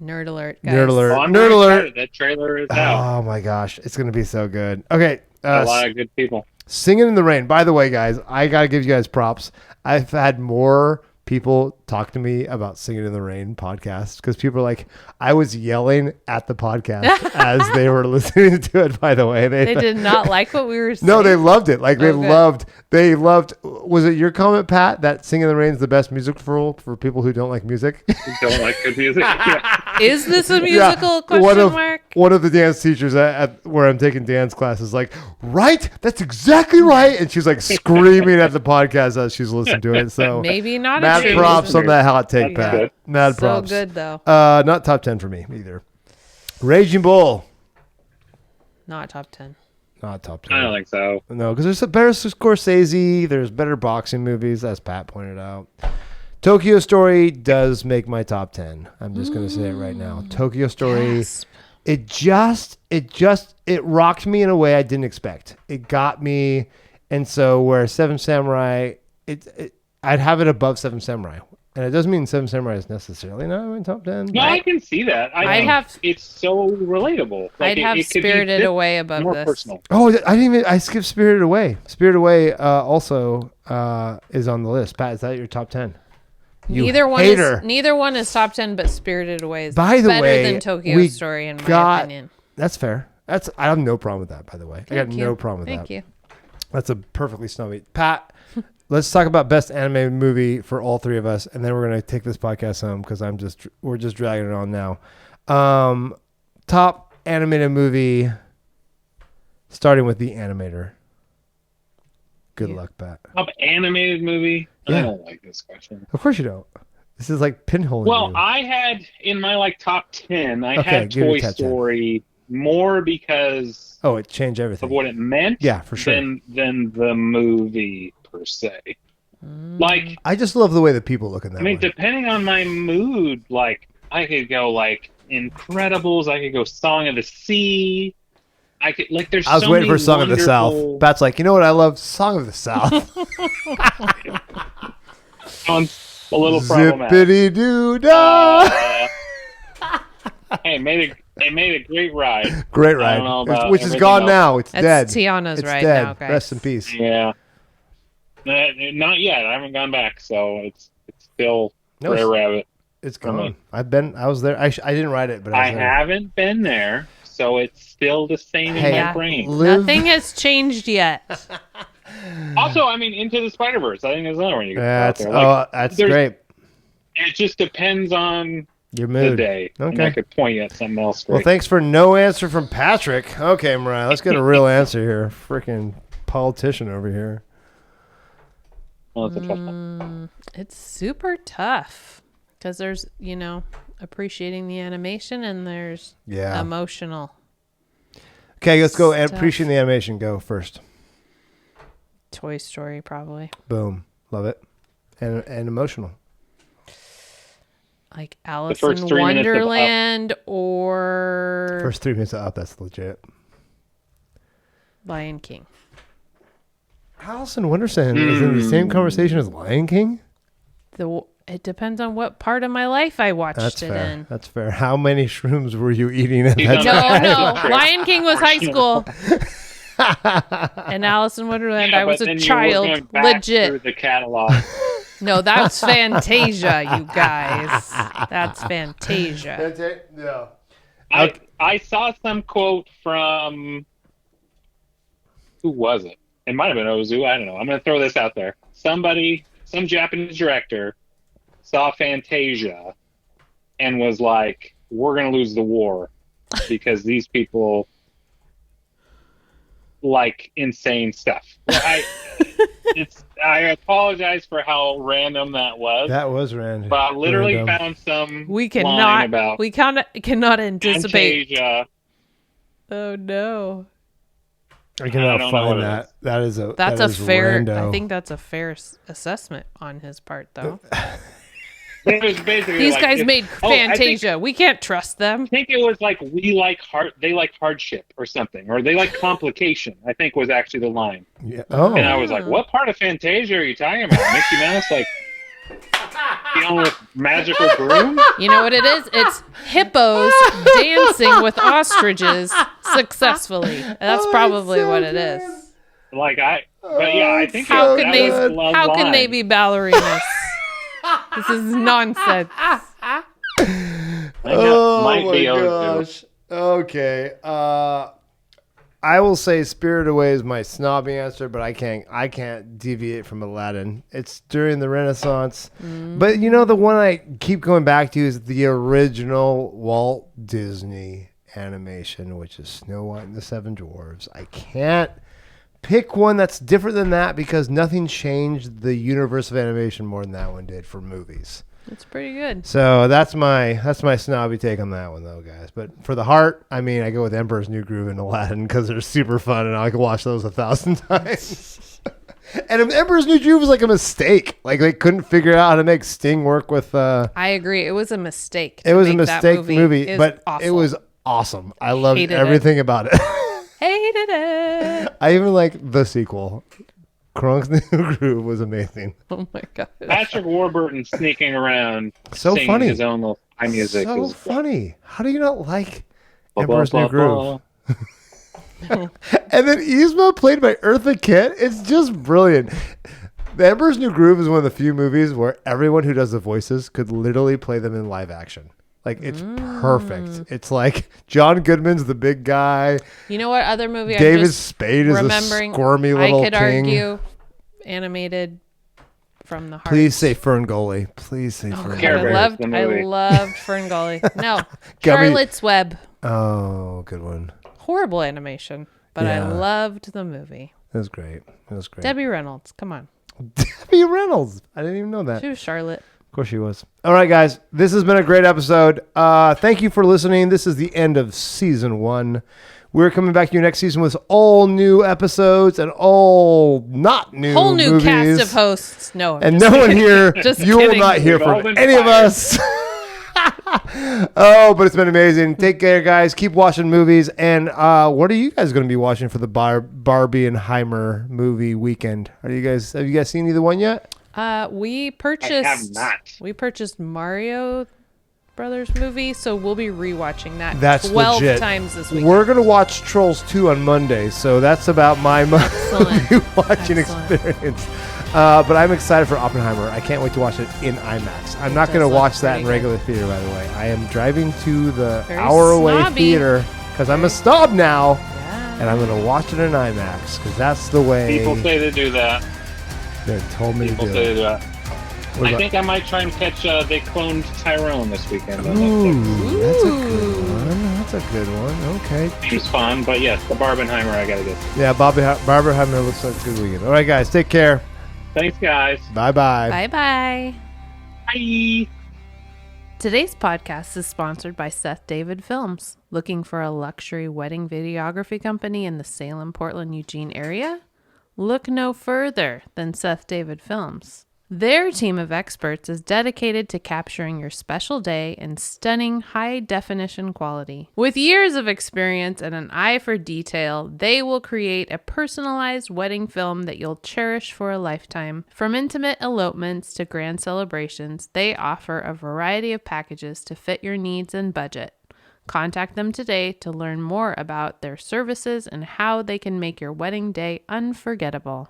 Nerd alert, guys. Nerd alert. Oh, I'm Nerd very alert. excited. That trailer is out. Oh my gosh, it's gonna be so good. Okay, A lot of good people. Singing in the Rain. By the way, guys, I gotta give you guys props. I've had more people talk to me about Singing in the Rain podcast because people are like, I was yelling at the podcast as they were listening to it. By the way, They did not like what we were saying. no, they loved it. Like Oh, good. they loved. Was it your comment, Pat, that Singing in the Rain is the best music for people who don't like music? Don't like good music. Yeah. Is this a musical question mark? One of the dance teachers at where I'm taking dance class is like, right? That's exactly right. And she's like screaming at the podcast as she's listening to it. So Maybe not mad a true props listener. on that hot take, That's Pat. good. Mad So props. good though. Not top 10 for me either. Raging Bull. Not top 10. Not top 10. I don't think so. No, because there's a better Scorsese. There's better boxing movies, as Pat pointed out. Tokyo Story does make my top 10. I'm just going to say it right now. Tokyo Story, Gasp. it rocked me in a way I didn't expect. It got me. And so where Seven Samurai, I'd have it above Seven Samurai. And it doesn't mean Seven Samurai is necessarily not in my top 10. No, I can see that. I think it's so relatable. Like, I'd have it could be Spirited Away above more this. personal. Oh, I skipped Spirited Away. Spirited Away also is on the list. Pat, is that your top 10? You Neither hater. one is top 10, but Spirited Away is By the better way, than Tokyo we Story in my got- opinion. That's fair. I have no problem with that, by the way. I got Thank you. no problem with Thank that. you. That's a perfectly snobby. Pat, let's talk about best animated movie for all three of us, and then we're going to take this podcast home because we're just dragging it on now. Top animated movie, starting with The Animator. Good luck, Pat. Top animated movie? Yeah. I don't like this question. Of course you don't. This is like pinhole. Well, I had in my top 10, I Okay, had give me Toy top 10. Story more because it changed everything. of what it meant Yeah, for sure. than the movie per se. Like, I just love the way that people look in that. I mean, one. depending on my mood, like I could go like Incredibles. I could go Song of the Sea. I could like. There's. I was so waiting many for Song of the South. wonderful- Pat's like, you know what I love? Song of the South. A little problematic. Zippity doo dah. Hey, it made a great ride. Great I ride, don't know about which is everything gone else. now. It's That's dead. Tiana's it's ride dead. now, guys. Rest in peace. Yeah. Not yet. I haven't gone back, so it's still No, Brer Rabbit. It's for me. gone. I was there. I didn't ride it, but I I was there. haven't been there, so it's still the same in Hey, my brain. Nothing has changed yet. Also, I mean, Into the Spider-Verse. I think there's another one you can That's put out there. that's there's- great. It just depends on Your the mood. day. And Okay. I could point you at something else. Well, Great. thanks for no answer from Patrick. Okay, Mariah, let's get a real answer here. Freaking politician over here. Well, it's a tough one. It's super tough because there's, appreciating the animation and there's emotional. Okay, let's go. Stuff. Appreciate the animation. Go first. Toy Story, probably. Boom. Love it. And emotional. Like Alice first in 3 minutes of Up. Wonderland or First 3 minutes of Up. That's legit. Lion King. Alice in Wonderland is in the same conversation as Lion King? It depends on what part of my life I watched That's it fair. in. That's fair. How many shrooms were you eating at You that don't time? No. Lion King was high school. And Alice in Wonderland, I was but a then child. You were going back through Legit. the catalog. No, that's Fantasia, you guys. That's Fantasia. No. I saw some quote from who was it? It might have been Ozu. I don't know. I'm going to throw this out there. Some Japanese director saw Fantasia and was like, "We're going to lose the war because these people like insane stuff." I apologize for how random that was. That was random. But I literally Random. found some We line cannot about cannot anticipate. Fantasia. Oh no. I I cannot don't know find what it that. is. That is a That's that a is fair rando. I think that's a fair assessment on his part though. It was basically These like, guys if- made oh, Fantasia. We can't trust them. I think it was like they like hardship or something, or they like complication. I think was actually the line, Yeah. Oh. and I was like, "What part of Fantasia are you talking about?" Mickey Mouse like dealing with magical broom? You know what it is? It's hippos dancing with ostriches successfully. That's probably what it is. Like but yeah, I think How that can was the how can they line. be ballerinas? This is nonsense. Might Oh be my Ozu. gosh. Okay. I will say Spirited Away is my snobby answer, but I can't deviate from Aladdin. It's during the Renaissance. But the one I keep going back to is the original Walt Disney animation, which is Snow White and the Seven Dwarfs. I can't pick one that's different than that because nothing changed the universe of animation more than that one did for movies. It's pretty good. So that's my snobby take on that one, though, guys. But for the heart, I mean, I go with Emperor's New Groove and Aladdin because they're super fun, and I can watch those 1,000 times. And Emperor's New Groove was like a mistake. Like they couldn't figure out how to make Sting work with. I agree. It was a mistake. It was a make that mistake movie, but awful. it was awesome. I loved Hated everything about it. Hated it. I even like the sequel. Kronk's New Groove was amazing. Oh my god. Patrick Warburton sneaking around, So singing funny. his own little high music. So was funny. How do you not like blah, Emperor's blah, New blah, Groove? And then Yzma played by Eartha Kitt. It's just brilliant. The Emperor's New Groove is one of the few movies where everyone who does the voices could literally play them in live action. Like, it's perfect. It's like John Goodman's the big guy. You know what other movie David I'm just Spade is the remembering? squirmy little I could king. argue animated from the heart. Please say Ferngully. Please say God, Ferngully. Care I Bears, loved the movie. Ferngully. No, Gummy- Charlotte's Web. Oh, good one. Horrible animation, but I Yeah. loved the movie. It was great. It was great. Debbie Reynolds, come on. Debbie Reynolds. I didn't even know that. She was Charlotte. Of course she was. All right, guys. This has been a great episode. Thank you for listening. This is the end of season 1. We're coming back to you next season with all new episodes and all not new whole new movies. cast of hosts. No, I'm and just no one kidding. here. Just You will kidding. not hear We've all from been any of fired. us. Oh, but it's been amazing. Take care, guys. Keep watching movies. And what are you guys going to be watching for the Barbie and Heimer movie weekend? Have you guys seen either one yet? We purchased. I have not. We purchased Mario Brothers movie, so we'll be rewatching that. That's 12 legit. times this week. We're gonna watch Trolls 2 on Monday, so that's about my movie watching experience. But I'm excited for Oppenheimer. I can't wait to watch it in IMAX. I'm not gonna watch that in regular theater, by the way. I am driving to the Very hour-away snobby. theater because I'm a snob now, Yeah. and I'm gonna watch it in IMAX because that's the way. People say to do that. They told me People to say do to it. do that. I think I might try and catch. They cloned Tyrone this weekend. On Ooh, that's a good one. That's a good one. Okay. She's fun, but yes, the Barbenheimer I gotta get. Yeah, Barbara Heimer looks like a good weekend. All right, guys, take care. Thanks, guys. Bye-bye. Bye-bye. Bye. Today's podcast is sponsored by Seth David Films. Looking for a luxury wedding videography company in the Salem, Portland, Eugene area? Look no further than Seth David Films. Their team of experts is dedicated to capturing your special day in stunning high-definition quality. With years of experience and an eye for detail, they will create a personalized wedding film that you'll cherish for a lifetime. From intimate elopements to grand celebrations, they offer a variety of packages to fit your needs and budget. Contact them today to learn more about their services and how they can make your wedding day unforgettable.